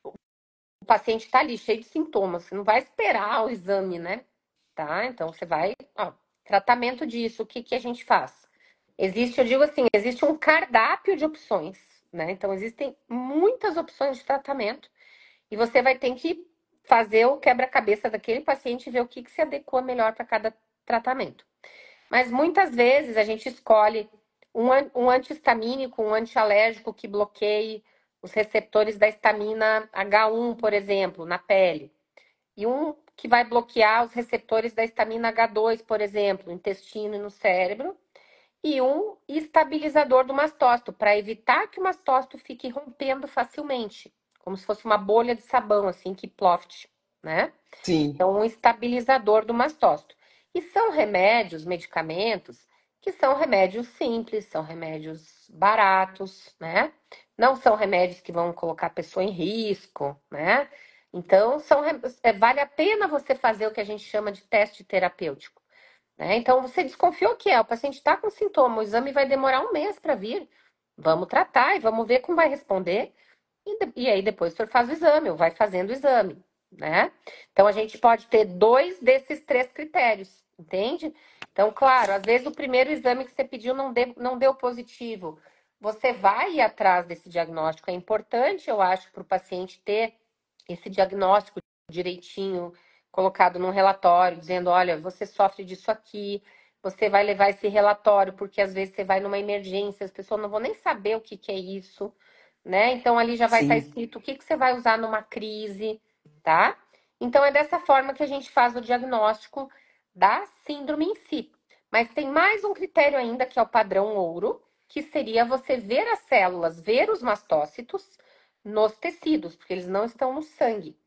o paciente está ali cheio de sintomas, você não vai esperar o exame, né? Tá? Então, você vai, ó, tratamento disso, o que que a gente faz? Existe, eu digo assim, existe um cardápio de opções, né? Então, existem muitas opções de tratamento e você vai ter que fazer o quebra-cabeça daquele paciente e ver o que que se adequa melhor para cada tratamento. Mas muitas vezes a gente escolhe um antihistamínico, um antialérgico que bloqueie os receptores da histamina H1, por exemplo, na pele. E um que vai bloquear os receptores da histamina H2, por exemplo, no intestino e no cérebro. E um estabilizador do mastócito, para evitar que o mastócito fique rompendo facilmente, como se fosse uma bolha de sabão, assim, que ploft, né? sim, Então, um estabilizador do mastócito. E são remédios, medicamentos, que são remédios simples, são remédios baratos, né? Não são remédios que vão colocar a pessoa em risco, né? Então, vale a pena você fazer o que a gente chama de teste terapêutico, né? Então, você desconfiou que o paciente está com sintoma, o exame vai demorar um mês para vir. Vamos tratar e vamos ver como vai responder. E aí depois o senhor faz o exame, ou vai fazendo o exame, né? Então a gente pode ter dois desses três critérios, entende? Então, claro, às vezes o primeiro exame que você pediu não deu positivo. Você vai ir atrás desse diagnóstico. É importante, eu acho, para o paciente ter esse diagnóstico direitinho, colocado num relatório, dizendo: olha, você sofre disso aqui, você vai levar esse relatório, porque às vezes você vai numa emergência, as pessoas não vão nem saber o que que é isso, né? Então ali já vai estar sim. escrito o que que você vai usar numa crise, tá? Então é dessa forma que a gente faz o diagnóstico da síndrome em si. Mas tem mais um critério ainda, que é o padrão ouro, que seria você ver as células, ver os mastócitos nos tecidos, porque eles não estão no sangue.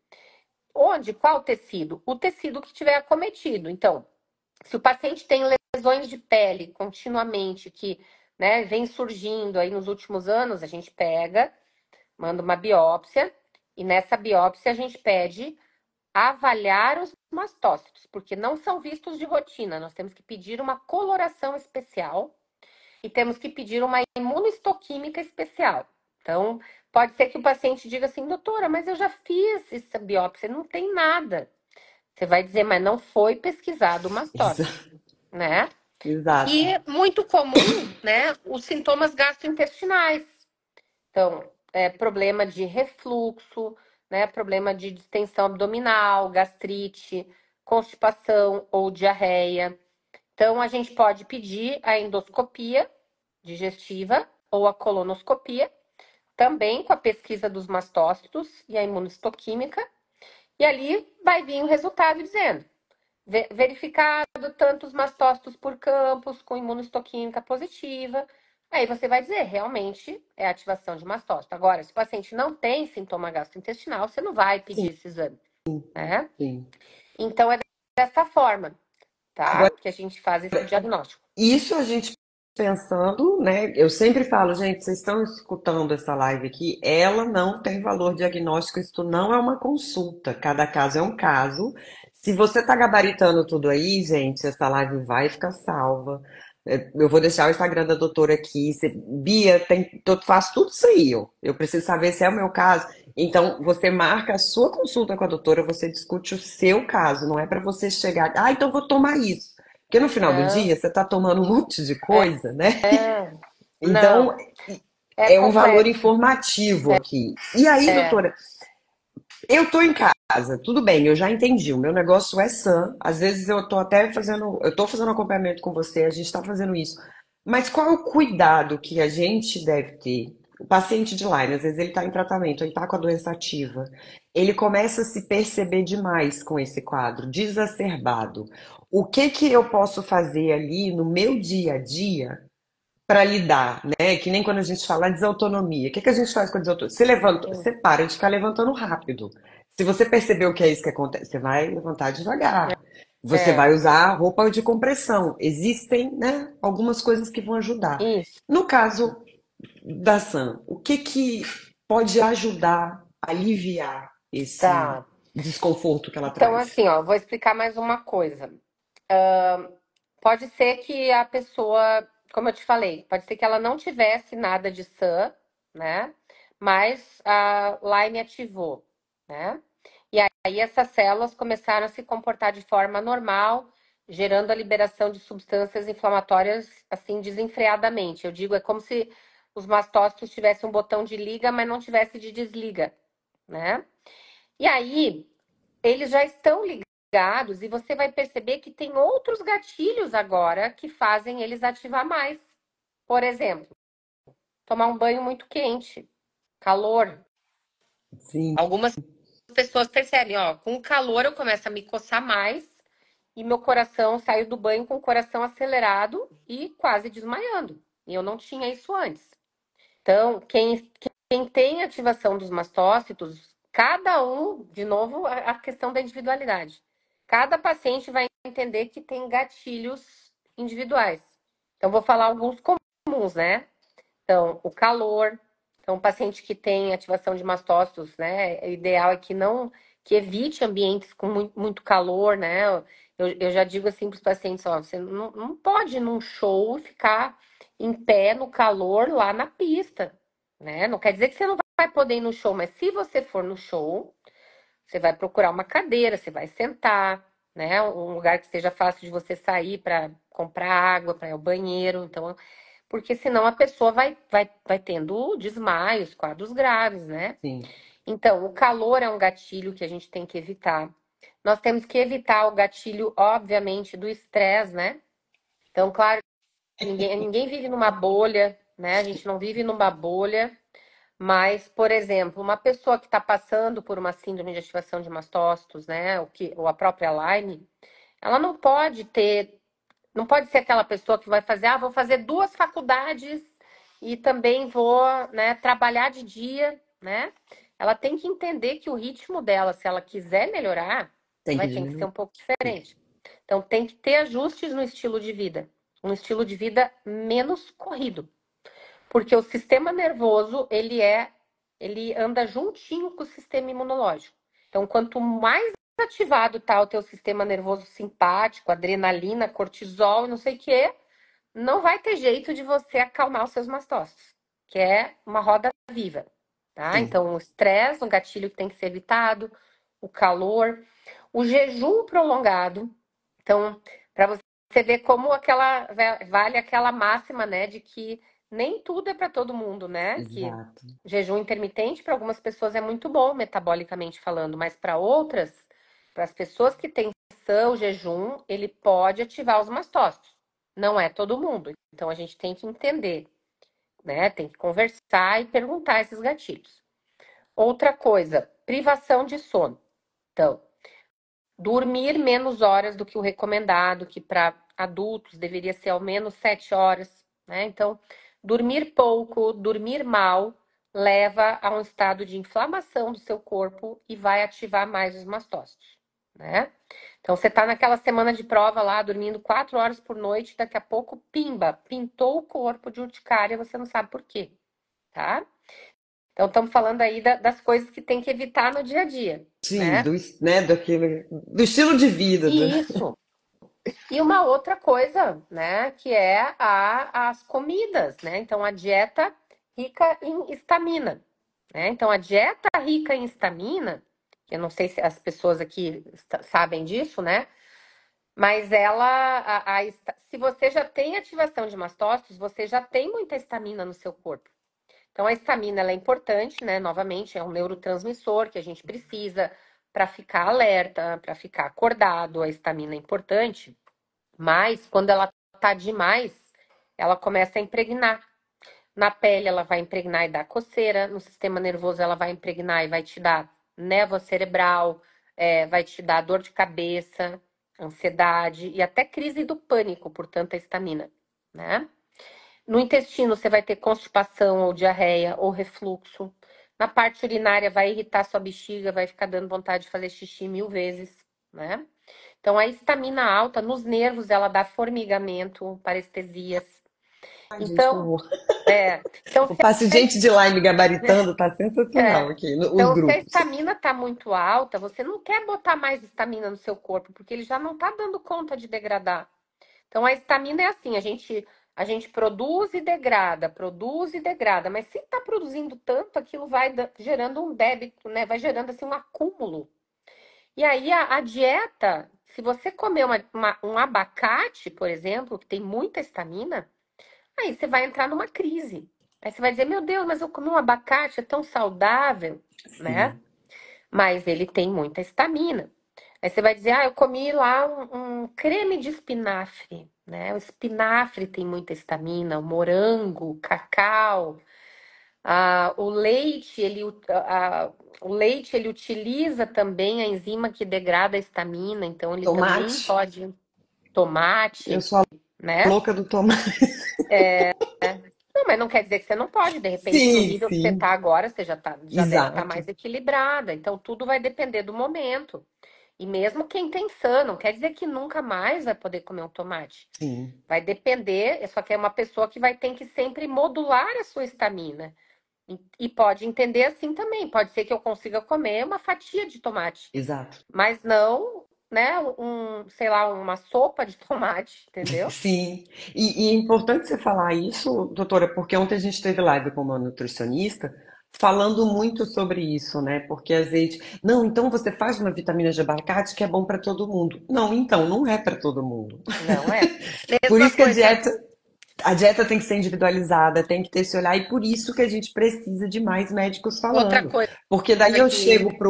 Onde? Qual tecido? O tecido que tiver acometido. Então, se o paciente tem lesões de pele continuamente, que, né, vem surgindo aí nos últimos anos, a gente pega, manda uma biópsia, e nessa biópsia a gente pede avaliar os mastócitos, porque não são vistos de rotina. Nós temos que pedir uma coloração especial e temos que pedir uma imunohistoquímica especial. Então, pode ser que o paciente diga assim: doutora, mas eu já fiz essa biópsia, não tem nada. Você vai dizer: mas não foi pesquisado o mastócito, né? Exato. E é muito comum, né, os sintomas gastrointestinais. Então, problema de refluxo, né, problema de distensão abdominal, gastrite, constipação ou diarreia. Então, a gente pode pedir a endoscopia digestiva ou a colonoscopia, também com a pesquisa dos mastócitos e a imunohistoquímica, e ali vai vir o resultado dizendo: verificado tantos mastócitos por campos com imunohistoquímica positiva. Aí você vai dizer, realmente é ativação de mastócito. Agora, se o paciente não tem sintoma gastrointestinal, você não vai Sim, pedir esse exame, né? sim. Então é dessa forma, tá? Agora, Que a gente faz esse diagnóstico. isso a gente pensando, né? Eu sempre falo, gente, vocês estão escutando essa live aqui, ela não tem valor diagnóstico, isso não é uma consulta, cada caso é um caso. Se você tá gabaritando tudo aí, gente, essa live vai ficar salva. Eu vou deixar o Instagram da doutora aqui. Bia, faz tudo isso aí. Eu preciso saber se é o meu caso. Então, você marca a sua consulta com a doutora, você discute o seu caso. Não é para você chegar, então vou tomar isso. Porque no final do Não, dia você tá tomando um monte de coisa, né? é, Então, não, é é um valor complexo. informativo aqui. E aí, É, doutora, eu tô em casa, tudo bem, eu já entendi. O meu negócio é SAM. Às vezes eu tô fazendo acompanhamento com você, a gente tá fazendo isso. Mas qual é o cuidado que a gente deve ter? O paciente de Lyme, às vezes ele tá em tratamento, ele tá com a doença ativa. Ele começa a se perceber demais com esse quadro, desacerbado. O que que eu posso fazer ali no meu dia a dia para lidar, né? Que nem quando a gente fala desautonomia. O que, que a gente faz com a desautonomia? Você levanta, você para de ficar levantando rápido. Se você percebeu que é isso que acontece, você vai levantar devagar. Você é, vai usar roupa de compressão. Existem, né, algumas coisas que vão ajudar. isso, No caso da Sam, o que que pode ajudar a aliviar esse tá. desconforto que ela Então, traz? assim, ó, vou explicar mais uma coisa. Pode ser que a pessoa, como eu te falei, pode ser que ela não tivesse nada de SAM, né? Mas a Lyme ativou, né? E aí essas células começaram a se comportar de forma normal, gerando a liberação de substâncias inflamatórias assim desenfreadamente. Eu digo, é como se os mastócitos tivessem um botão de liga, mas não tivesse de desliga, né? E aí eles já estão ligados e você vai perceber que tem outros gatilhos agora que fazem eles ativar mais. Por exemplo, tomar um banho muito quente, calor. Sim, Algumas pessoas percebem, ó, com o calor eu começo a me coçar mais e meu coração saiu do banho com o coração acelerado e quase desmaiando. E eu não tinha isso antes. Então, quem tem ativação dos mastócitos, cada um, de novo, a questão da individualidade. Cada paciente vai entender que tem gatilhos individuais. Então, vou falar alguns comuns, né? Então, o calor. Então, o paciente que tem ativação de mastócitos, né? O ideal é que não, que evite ambientes com muito calor, né? Eu já digo assim para os pacientes, ó, você não pode ir num show ficar em pé no calor lá na pista, né? Não quer dizer que você não vai poder ir no show, mas se você for no show, você vai procurar uma cadeira, você vai sentar, né? Um lugar que seja fácil de você sair para comprar água, para ir ao banheiro. Então, porque senão a pessoa vai tendo desmaios, quadros graves, né? sim. Então, o calor é um gatilho que a gente tem que evitar. Nós temos que evitar o gatilho, obviamente, do estresse, né? Então, claro, ninguém vive numa bolha, né? A gente não vive numa bolha, mas, por exemplo, uma pessoa que está passando por uma síndrome de ativação de mastócitos, né? Ou a própria Lyme, ela não pode ser aquela pessoa que vai fazer, vou fazer duas faculdades e também vou, né, trabalhar de dia, né? Ela tem que entender que o ritmo dela, se ela quiser melhorar, Tem que vai ter que ser diminuir. um pouco diferente. Então tem que ter ajustes no estilo de vida, um estilo de vida menos corrido, porque o sistema nervoso, ele anda juntinho com o sistema imunológico. Então, quanto mais ativado está o teu sistema nervoso simpático, adrenalina, cortisol e não sei o quê, não vai ter jeito de você acalmar os seus mastócitos, que é uma roda viva, tá? Sim. Então, o estresse, um gatilho que tem que ser evitado, o calor, o jejum prolongado. Então, para você ver como vale aquela máxima, né, de que nem tudo é para todo mundo, né? Que Exato. jejum intermitente para algumas pessoas é muito bom metabolicamente falando, mas para outras, para as pessoas que têm o jejum, ele pode ativar os mastócitos. Não é todo mundo. Então a gente tem que entender, né? Tem que conversar e perguntar esses gatilhos. Outra coisa, privação de sono. Então, dormir menos horas do que o recomendado, que para adultos deveria ser ao menos 7 horas, né? Então, dormir pouco, dormir mal, leva a um estado de inflamação do seu corpo e vai ativar mais os mastócitos, né? Então, você tá naquela semana de prova lá, dormindo 4 horas por noite, daqui a pouco, pimba, pintou o corpo de urticária, você não sabe por quê, tá? Então, estamos falando aí das coisas que tem que evitar no dia a dia, Sim, né? né, do estilo de vida. E isso. E uma outra coisa, né, que é as comidas, né? Então, a dieta rica em estamina, né? Então, a dieta rica em estamina, eu não sei se as pessoas aqui sabem disso, né? Mas se você já tem ativação de mastócitos, você já tem muita histamina no seu corpo. Então, a histamina ela é importante, né? Novamente, é um neurotransmissor que a gente precisa para ficar alerta, para ficar acordado. A histamina é importante, mas quando ela tá demais, ela começa a impregnar. Na pele, ela vai impregnar e dar coceira. No sistema nervoso, ela vai impregnar e vai te dar névoa cerebral, vai te dar dor de cabeça, ansiedade e até crise do pânico por tanta histamina, né? No intestino, você vai ter constipação ou diarreia ou refluxo. Na parte urinária, vai irritar sua bexiga, vai ficar dando vontade de fazer xixi 1000 vezes, né? Então, a histamina alta nos nervos, ela dá formigamento, parestesias. Ai, gente, que Então, horror. então, O paciente de Lyme gabaritando tá é, sensacional aqui, os então, se a grupos. estamina está muito alta, você não quer botar mais estamina no seu corpo, porque ele já não está dando conta de degradar. Então, a estamina é assim, a gente produz e degrada, mas se está produzindo tanto, aquilo vai gerando um débito, né? Vai gerando assim um acúmulo. E aí a dieta, se você comer um abacate, por exemplo, que tem muita estamina, aí você vai entrar numa crise. Aí você vai dizer, meu Deus, mas eu comi um abacate, é tão saudável, né? Sim. Mas ele tem muita estamina. Aí você vai dizer, eu comi lá um creme de espinafre, né? O espinafre tem muita estamina, o morango, o cacau, o leite, ele utiliza também a enzima que degrada a estamina, então ele também Tomate. pode, Eu tomate, sou a né? louca do tomate. Não, mas não quer dizer que você não pode. De repente, no Sim, nível que você sim. está agora, você já deve estar Exato. mais equilibrada. Então, tudo vai depender do momento. E mesmo quem tem SAN, não quer dizer que nunca mais vai poder comer um tomate. Sim, Vai depender, só que é uma pessoa que vai ter que sempre modular a sua estamina. E pode entender assim também. Pode ser que eu consiga comer uma fatia de tomate, exato. mas não, né, sei lá, uma sopa de tomate, entendeu? Sim, e é importante você falar isso, doutora, porque ontem a gente teve live com uma nutricionista falando muito sobre isso, né? Porque às vezes, não, então você faz uma vitamina de abacate que é bom para todo mundo. Não, então, não é para todo mundo. Não é. Por Mesma isso que coisa, a dieta tem que ser individualizada, tem que ter esse olhar, e por isso que a gente precisa de mais médicos outra falando. coisa Porque daí eu que chego para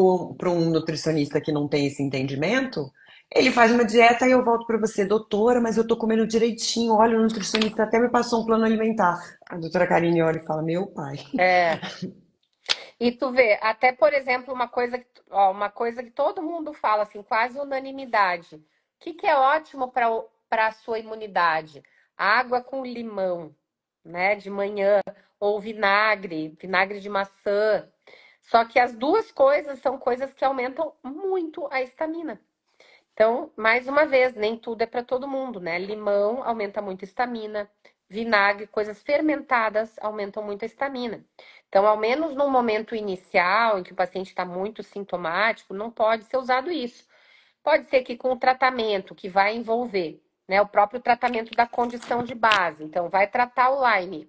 um nutricionista que não tem esse entendimento, ele faz uma dieta e eu volto para você, doutora, mas eu tô comendo direitinho, olha, o nutricionista até me passou um plano alimentar. A doutora Karine olha e fala, meu pai. é. E tu vê, até por exemplo, uma coisa que todo mundo fala, assim, quase unanimidade. O que é ótimo para a sua imunidade? Água com limão, né, de manhã, ou vinagre de maçã. Só que as duas coisas são coisas que aumentam muito a estamina. Então, mais uma vez, nem tudo é para todo mundo, né? Limão aumenta muito a estamina, vinagre, coisas fermentadas aumentam muito a estamina. Então, ao menos no momento inicial, em que o paciente está muito sintomático, não pode ser usado isso. Pode ser que com o tratamento que vai envolver, né, o próprio tratamento da condição de base. Então, vai tratar o Lyme,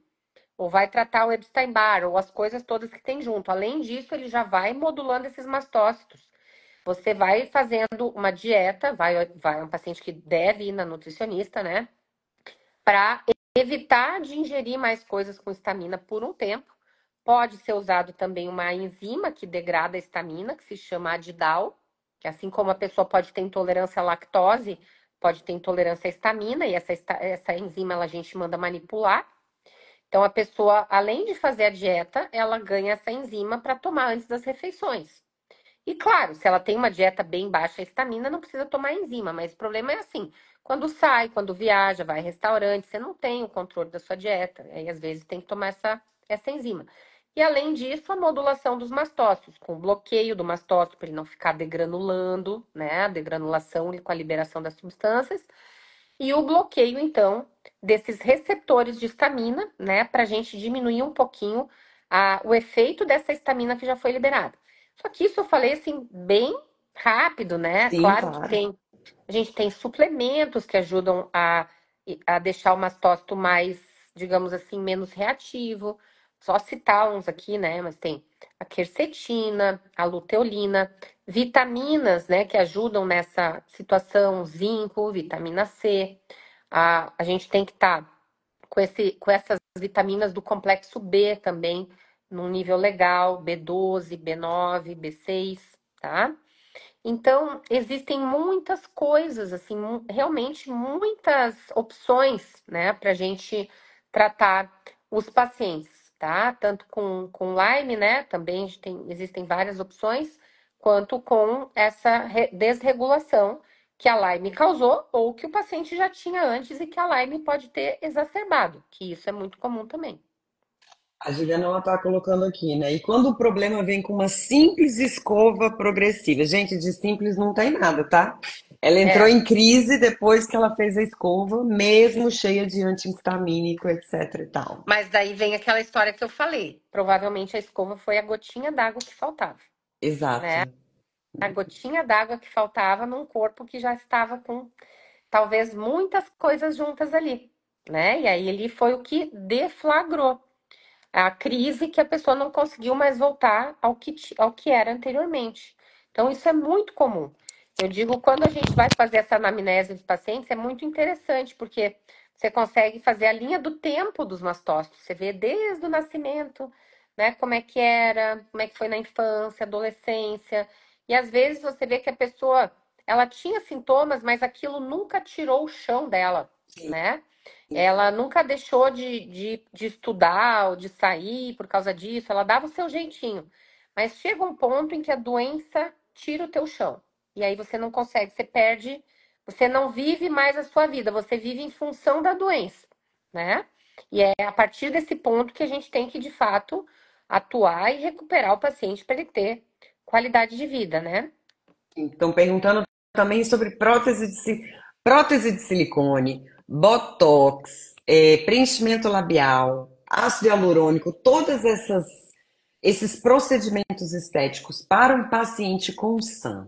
ou vai tratar o Epstein-Barr, ou as coisas todas que tem junto. Além disso, ele já vai modulando esses mastócitos. Você vai fazendo uma dieta, vai um paciente que deve ir na nutricionista, né? Para evitar de ingerir mais coisas com estamina por um tempo. Pode ser usado também uma enzima que degrada a estamina, que se chama Adidal, que assim como a pessoa pode ter intolerância à lactose, pode ter intolerância à estamina, e essa enzima a gente manda manipular. Então, a pessoa, além de fazer a dieta, ela ganha essa enzima para tomar antes das refeições. E claro, se ela tem uma dieta bem baixa em estamina, não precisa tomar enzima, mas o problema é assim, quando sai, quando viaja, vai em restaurante, você não tem o controle da sua dieta, aí às vezes tem que tomar essa enzima. E além disso, a modulação dos mastócitos, com o bloqueio do mastócito para ele não ficar degranulando, né, a degranulação com a liberação das substâncias, e o bloqueio, então, desses receptores de estamina, né, para a gente diminuir um pouquinho o efeito dessa estamina que já foi liberada. Só que isso eu falei assim, bem rápido, né? Sim, Claro que claro. a gente tem suplementos que ajudam a deixar o mastócito mais, digamos assim, menos reativo. só citar uns aqui, né? Mas tem a quercetina, a luteolina, vitaminas, né, que ajudam nessa situação, zinco, vitamina C. A gente tem que estar com essas vitaminas do complexo B também, num nível legal, B12, B9, B6, tá? Então, existem muitas coisas, assim, realmente muitas opções, né, para a gente tratar os pacientes, tá? Tanto com Lyme, né, também existem várias opções, quanto com essa desregulação que a Lyme causou ou que o paciente já tinha antes e que a Lyme pode ter exacerbado, que isso é muito comum também. A Juliana ela tá colocando aqui, né? E quando o problema vem com uma simples escova progressiva, gente, de simples não tem nada, tá? Ela entrou É, em crise depois que ela fez a escova, mesmo cheia de anti-histamínico, etc e tal. mas daí vem aquela história que eu falei. Provavelmente a escova foi a gotinha d'água que faltava, né? Exato. A gotinha d'água que faltava num corpo que já estava com talvez muitas coisas juntas ali, né? E aí ele foi o que deflagrou a crise que a pessoa não conseguiu mais voltar ao que era anteriormente. Então, isso é muito comum. Eu digo, quando a gente vai fazer essa anamnese dos pacientes, é muito interessante, porque você consegue fazer a linha do tempo dos mastócitos. Você vê desde o nascimento, né, como é que era, como é que foi na infância, adolescência. E às vezes você vê que a pessoa, ela tinha sintomas, mas aquilo nunca tirou o chão dela, Sim. né? Ela nunca deixou de estudar ou de sair por causa disso, ela dava o seu jeitinho. Mas chega um ponto em que a doença tira o teu chão. E aí você não consegue, você perde, você não vive mais a sua vida, você vive em função da doença, né? E é a partir desse ponto que a gente tem que, de fato, atuar e recuperar o paciente para ele ter qualidade de vida, né? Estão perguntando também sobre prótese de silicone, botox, preenchimento labial, ácido hialurônico, esses procedimentos estéticos para um paciente com SAM.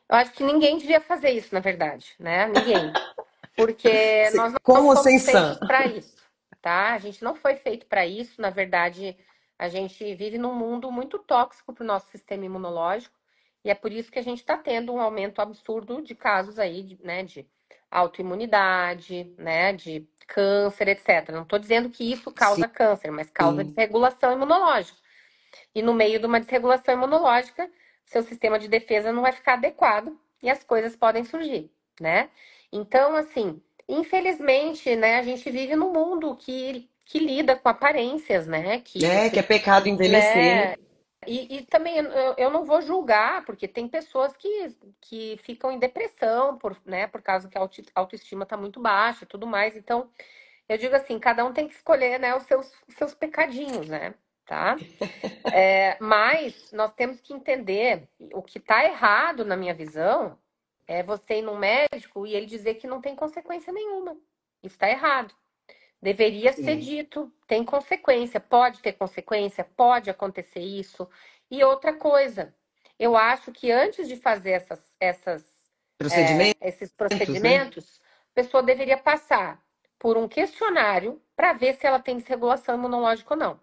Eu acho que ninguém devia fazer isso, na verdade, né? Ninguém. Porque nós não Com ou sem fomos SAM? feitos para isso, tá? A gente não foi feito para isso. Na verdade, a gente vive num mundo muito tóxico para o nosso sistema imunológico e é por isso que a gente está tendo um aumento absurdo de casos aí, né, de autoimunidade, né, de câncer, etc. Não estou dizendo que isso causa câncer, mas causa Sim. desregulação imunológica. E no meio de uma desregulação imunológica, seu sistema de defesa não vai ficar adequado e as coisas podem surgir, né? Então, assim, infelizmente, né, a gente vive num mundo que lida com aparências, né? Que é pecado envelhecer, Né? né? E também eu não vou julgar, porque tem pessoas que ficam em depressão por causa que a autoestima está muito baixa e tudo mais. Então, eu digo assim, cada um tem que escolher, né, os seus pecadinhos, né? Tá? Mas nós temos que entender o que está errado na minha visão é você ir num médico e ele dizer que não tem consequência nenhuma. Isso está errado. Deveria ser Sim. dito, tem consequência, pode ter consequência, pode acontecer isso. E outra coisa, eu acho que antes de fazer Procedimentos, esses né? procedimentos, a pessoa deveria passar por um questionário para ver se ela tem desregulação imunológica ou não.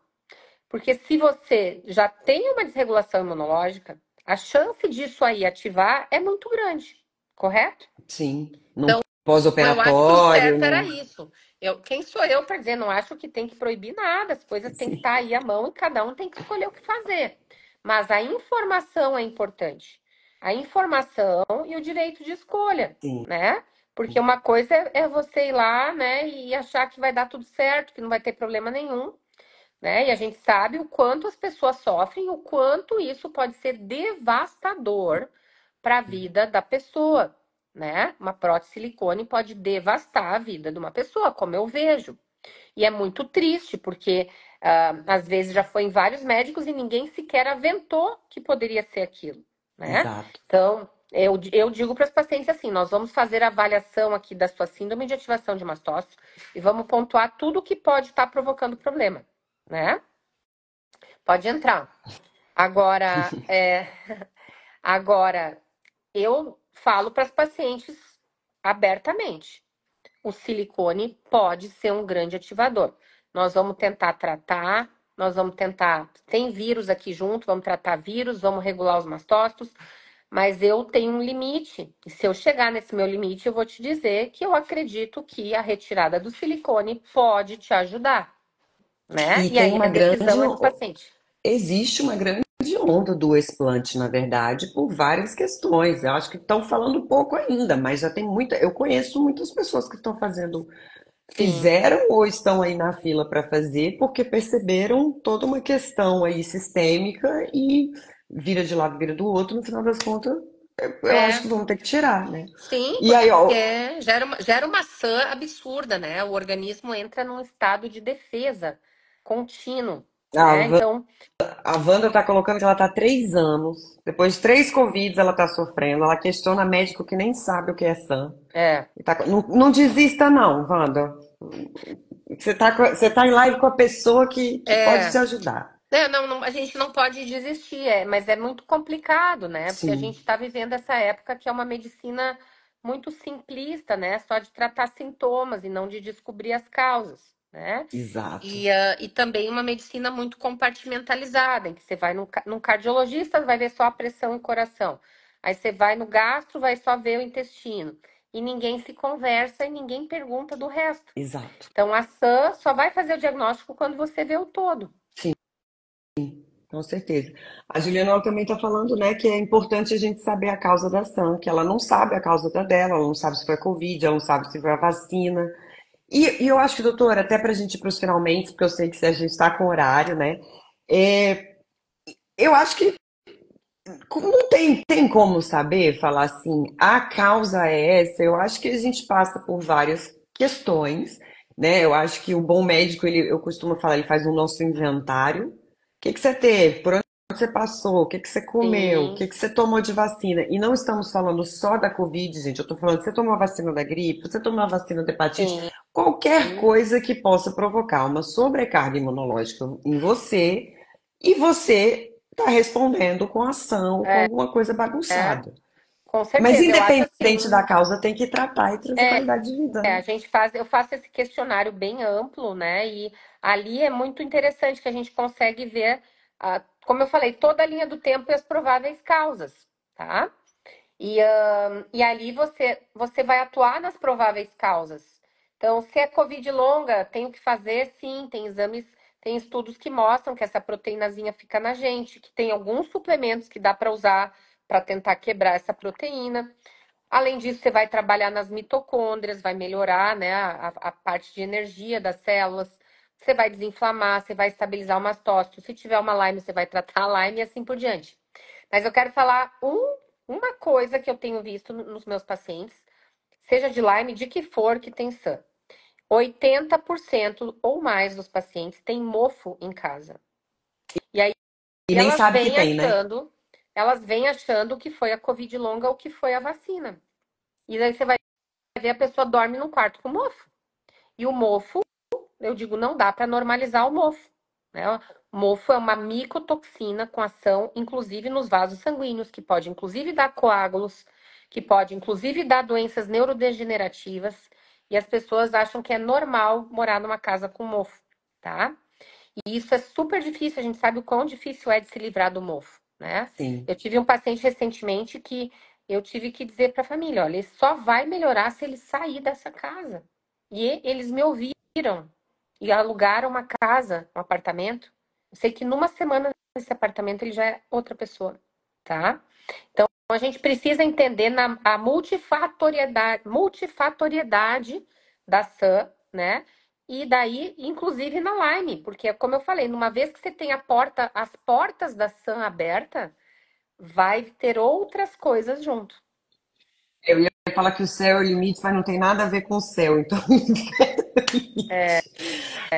Porque se você já tem uma desregulação imunológica, a chance disso aí ativar é muito grande, correto? Sim. Num Eu acho que o pós-operatório, certo era num... isso. Quem sou eu para dizer? Não acho que tem que proibir nada, as coisas têm que Sim. estar aí à mão e cada um tem que escolher o que fazer. Mas a informação é importante. A informação e o direito de escolha, Sim. né? Porque uma coisa é você ir lá, né, e achar que vai dar tudo certo, que não vai ter problema nenhum, né? E a gente sabe o quanto as pessoas sofrem, o quanto isso pode ser devastador para a vida da pessoa, né? Uma prótese silicone pode devastar a vida de uma pessoa, como eu vejo. E é muito triste, porque às vezes já foi em vários médicos e ninguém sequer aventou que poderia ser aquilo, né? Exato. Então, eu digo para os pacientes assim: nós vamos fazer a avaliação aqui da sua síndrome de ativação de mastócito e vamos pontuar tudo que pode estar provocando problema, né? Pode entrar. Agora, agora eu falo para as pacientes abertamente: o silicone pode ser um grande ativador. nós vamos tentar tratar, nós vamos tentar. Tem vírus aqui junto, vamos tratar vírus, vamos regular os mastócitos, mas eu tenho um limite. E se eu chegar nesse meu limite, eu vou te dizer que eu acredito que a retirada do silicone pode te ajudar, né? E E tem aí uma a grande, decisão é do paciente. existe uma grande onda do explante, na verdade, por várias questões. Eu acho que estão falando pouco ainda, mas já tem muita. Eu conheço muitas pessoas que estão fazendo, Sim. fizeram ou estão aí na fila para fazer, porque perceberam toda uma questão aí sistêmica e vira de lado, vira do outro, no final das contas, eu acho É, que vamos ter que tirar, né? sim, E aí, ó, porque gera uma ação absurda, né? O organismo entra num estado de defesa contínuo, a né? Então, A Wanda tá colocando que ela tá há 3 anos. Depois de 3 Covids, ela tá sofrendo. Ela questiona médico que nem sabe o que é SAM. é, Não, não desista, não, Wanda. Você tá em live com a pessoa que pode te é, ajudar. a gente não pode desistir, mas é muito complicado, né? Porque a Sim, gente está vivendo essa época que é uma medicina muito simplista, né? Só de tratar sintomas e não de descobrir as causas, né? exato. E também uma medicina muito compartimentalizada, em que você vai num cardiologista, vai ver só a pressão e coração. Aí você vai no gastro, vai só ver o intestino. E ninguém se conversa e ninguém pergunta do resto. Exato. Então, a SAM só vai fazer o diagnóstico quando você vê o todo. Sim, com certeza. A Juliana ela também está falando, né, que é importante a gente saber a causa da SAM, que ela não sabe a causa da dela, ela não sabe se foi a Covid, ela não sabe se foi a vacina. E eu acho que, doutora, até para a gente ir para os finalmente, porque eu sei que a gente está com horário, né? É, eu acho que não tem como saber, falar assim, a causa é essa. Eu acho que a gente passa por várias questões, né? Eu acho que o bom médico, eu costumo falar, ele faz o nosso inventário. O que que você teve? Por onde você passou? O que que você comeu? O Sim, que que você tomou de vacina? E não estamos falando só da Covid, gente. Eu estou falando, você tomou a vacina da gripe, você tomou a vacina da hepatite, sim, qualquer coisa que possa provocar uma sobrecarga imunológica em você, e você está respondendo com ação, com é, alguma coisa é, bagunçada. com Mas certeza. Eu acho independente assim, da causa, tem que tratar e trazer é, qualidade de vida, né? eu faço esse questionário bem amplo, né? E ali é muito interessante que a gente consegue ver, como eu falei, toda a linha do tempo e as prováveis causas, tá? E ali você vai atuar nas prováveis causas. Então, se é Covid longa, tem o que fazer, sim, tem exames, tem estudos que mostram que essa proteínazinha fica na gente, que tem alguns suplementos que dá para usar para tentar quebrar essa proteína. Além disso, você vai trabalhar nas mitocôndrias, vai melhorar, né, a parte de energia das células. Você vai desinflamar, você vai estabilizar o mastócito. Se tiver uma Lyme, você vai tratar a Lyme e assim por diante. Mas eu quero falar uma coisa que eu tenho visto nos meus pacientes, seja de Lyme, de que for que tem SAM. 80% ou mais dos pacientes têm mofo em casa. E aí E nem elas sabe que vêm tem, né? achando, elas vêm achando que foi a Covid longa ou que foi a vacina. E aí você vai ver a pessoa dorme no quarto com mofo. E o mofo, eu digo, não dá para normalizar o mofo, né? O mofo é uma micotoxina com ação, inclusive, nos vasos sanguíneos, que pode, inclusive, dar coágulos, que pode, inclusive, dar doenças neurodegenerativas. E as pessoas acham que é normal morar numa casa com mofo, tá? E isso é super difícil, a gente sabe o quão difícil é de se livrar do mofo, né? Sim. Eu tive um paciente recentemente que eu tive que dizer para a família, olha, ele só vai melhorar se ele sair dessa casa. E eles me ouviram e alugaram uma casa, um apartamento. Eu sei que numa semana nesse apartamento ele já é outra pessoa, tá? Então a gente precisa entender a multifatoriedade da SAM, né? E daí, inclusive na Lyme, porque como eu falei, numa vez que você tem as portas da SAM aberta, vai ter outras coisas junto. Eu ia falar que o céu é o limite, mas não tem nada a ver com o céu, então.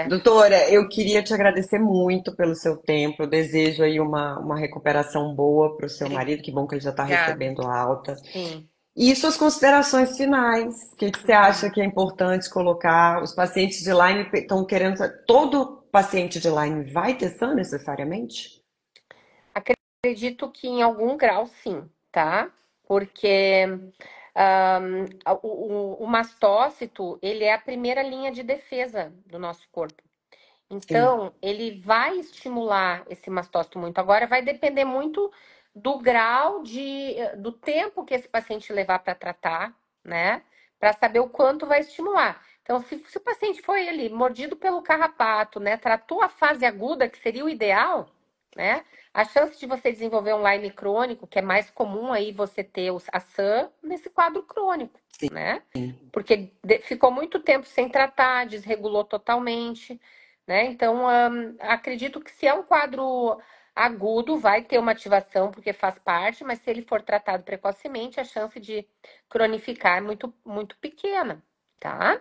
Doutora, eu queria te agradecer muito pelo seu tempo. Eu desejo aí uma recuperação boa para o seu marido. Que bom que ele já está Obrigada. recebendo alta. Sim. E suas considerações finais. O que que você acha que é importante colocar? Os pacientes de Lyme estão querendo. Todo paciente de Lyme vai ter SAM necessariamente? Acredito que em algum grau sim, tá? Porque o mastócito, ele é a primeira linha de defesa do nosso corpo. Sim, Então, ele vai estimular esse mastócito muito. Agora, vai depender muito do grau do tempo que esse paciente levar para tratar, né? Para saber o quanto vai estimular. Então, se o paciente foi ali mordido pelo carrapato, né? Tratou a fase aguda, que seria o ideal, né? A chance de você desenvolver um Lyme crônico, que é mais comum aí você ter a SAM nesse quadro crônico, né? sim. Porque ficou muito tempo sem tratar, desregulou totalmente, né? Então, acredito que se é um quadro agudo, vai ter uma ativação, porque faz parte, mas se ele for tratado precocemente, a chance de cronificar é muito, muito pequena, tá?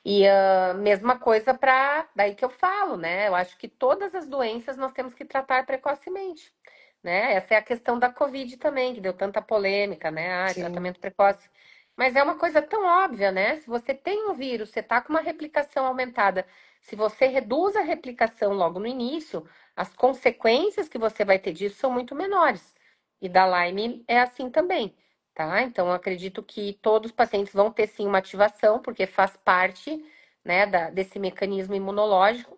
E a mesma coisa para, daí que eu falo, né? Eu acho que todas as doenças nós temos que tratar precocemente, né? Essa é a questão da Covid também, que deu tanta polêmica, né? Ah, Sim. tratamento precoce. Mas é uma coisa tão óbvia, né? Se você tem um vírus, você tá com uma replicação aumentada, se você reduz a replicação logo no início, as consequências que você vai ter disso são muito menores. E da Lyme é assim também. Tá? Então, eu acredito que todos os pacientes vão ter sim uma ativação, porque faz parte, né, desse mecanismo imunológico,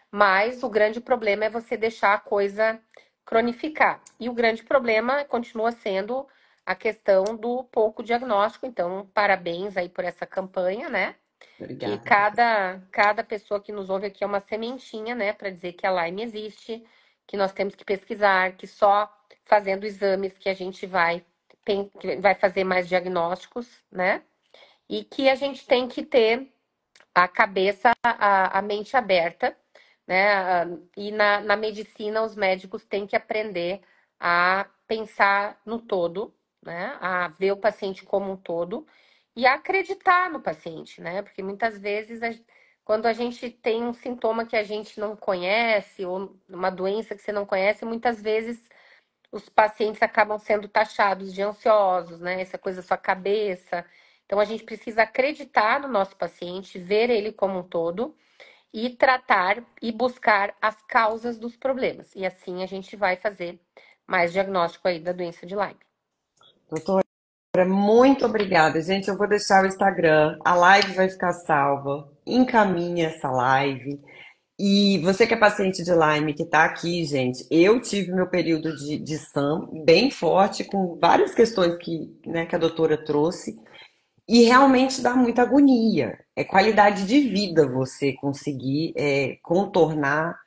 mas o grande problema é você deixar a coisa cronificar. E o grande problema continua sendo a questão do pouco diagnóstico. Então, parabéns aí por essa campanha, né? Que Obrigada, professor. cada pessoa que nos ouve aqui é uma sementinha, né, para dizer que a Lyme existe, que nós temos que pesquisar, que só fazendo exames que a gente que vai fazer mais diagnósticos, né? E que a gente tem que ter a cabeça, a mente aberta, né? E na medicina, os médicos têm que aprender a pensar no todo, né? A ver o paciente como um todo e a acreditar no paciente, né? Porque muitas vezes, quando a gente tem um sintoma que a gente não conhece, ou uma doença que você não conhece, muitas vezes os pacientes acabam sendo taxados de ansiosos, né? Essa coisa da sua cabeça. Então, a gente precisa acreditar no nosso paciente, ver ele como um todo e tratar e buscar as causas dos problemas. E assim a gente vai fazer mais diagnóstico aí da doença de Lyme. Doutora, muito obrigada. Gente, eu vou deixar o Instagram, a live vai ficar salva. Encaminha essa live. E você que é paciente de Lyme, que está aqui, gente, eu tive meu período de SAM bem forte, com várias questões que a doutora trouxe, e realmente dá muita agonia. É qualidade de vida você conseguir contornar,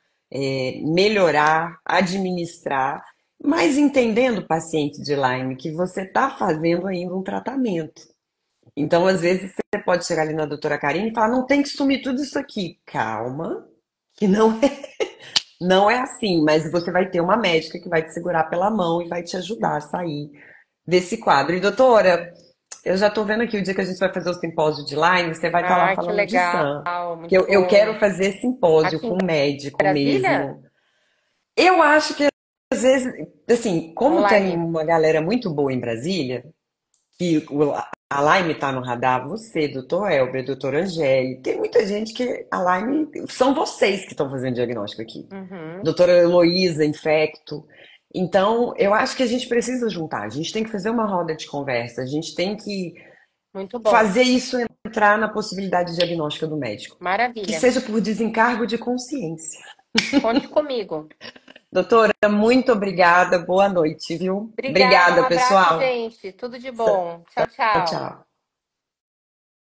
melhorar, administrar, mas entendendo o paciente de Lyme que você está fazendo ainda um tratamento. Então, às vezes, você pode chegar ali na doutora Karine e falar, não tem que sumir tudo isso aqui. Calma, que não é assim, mas você vai ter uma médica que vai te segurar pela mão e vai te ajudar a sair desse quadro. E doutora, eu já tô vendo aqui o dia que a gente vai fazer o simpósio de Lyme, você vai estar lá Ah, que falando de legal, SAM. Que muito eu quero bom. fazer simpósio Aqui em com médico Brasília? mesmo. Eu acho que às vezes, assim, como tem Online. uma galera muito boa em Brasília, que a Lyme está no radar, você, doutor Elber, doutor Angélica, tem muita gente que a Lyme, são vocês que estão fazendo diagnóstico aqui. Uhum, Doutora Heloísa, infecto. Então, eu acho que a gente precisa juntar, a gente tem que fazer uma roda de conversa, a gente tem que muito bom. fazer isso entrar na possibilidade diagnóstica do médico, que Maravilha. seja por desencargo de consciência. Conte comigo. Doutora, muito obrigada, boa noite, viu? Obrigada, um Obrigada, abraço, pessoal. gente. Tudo de bom. Tchau, Tchau, tchau. tchau.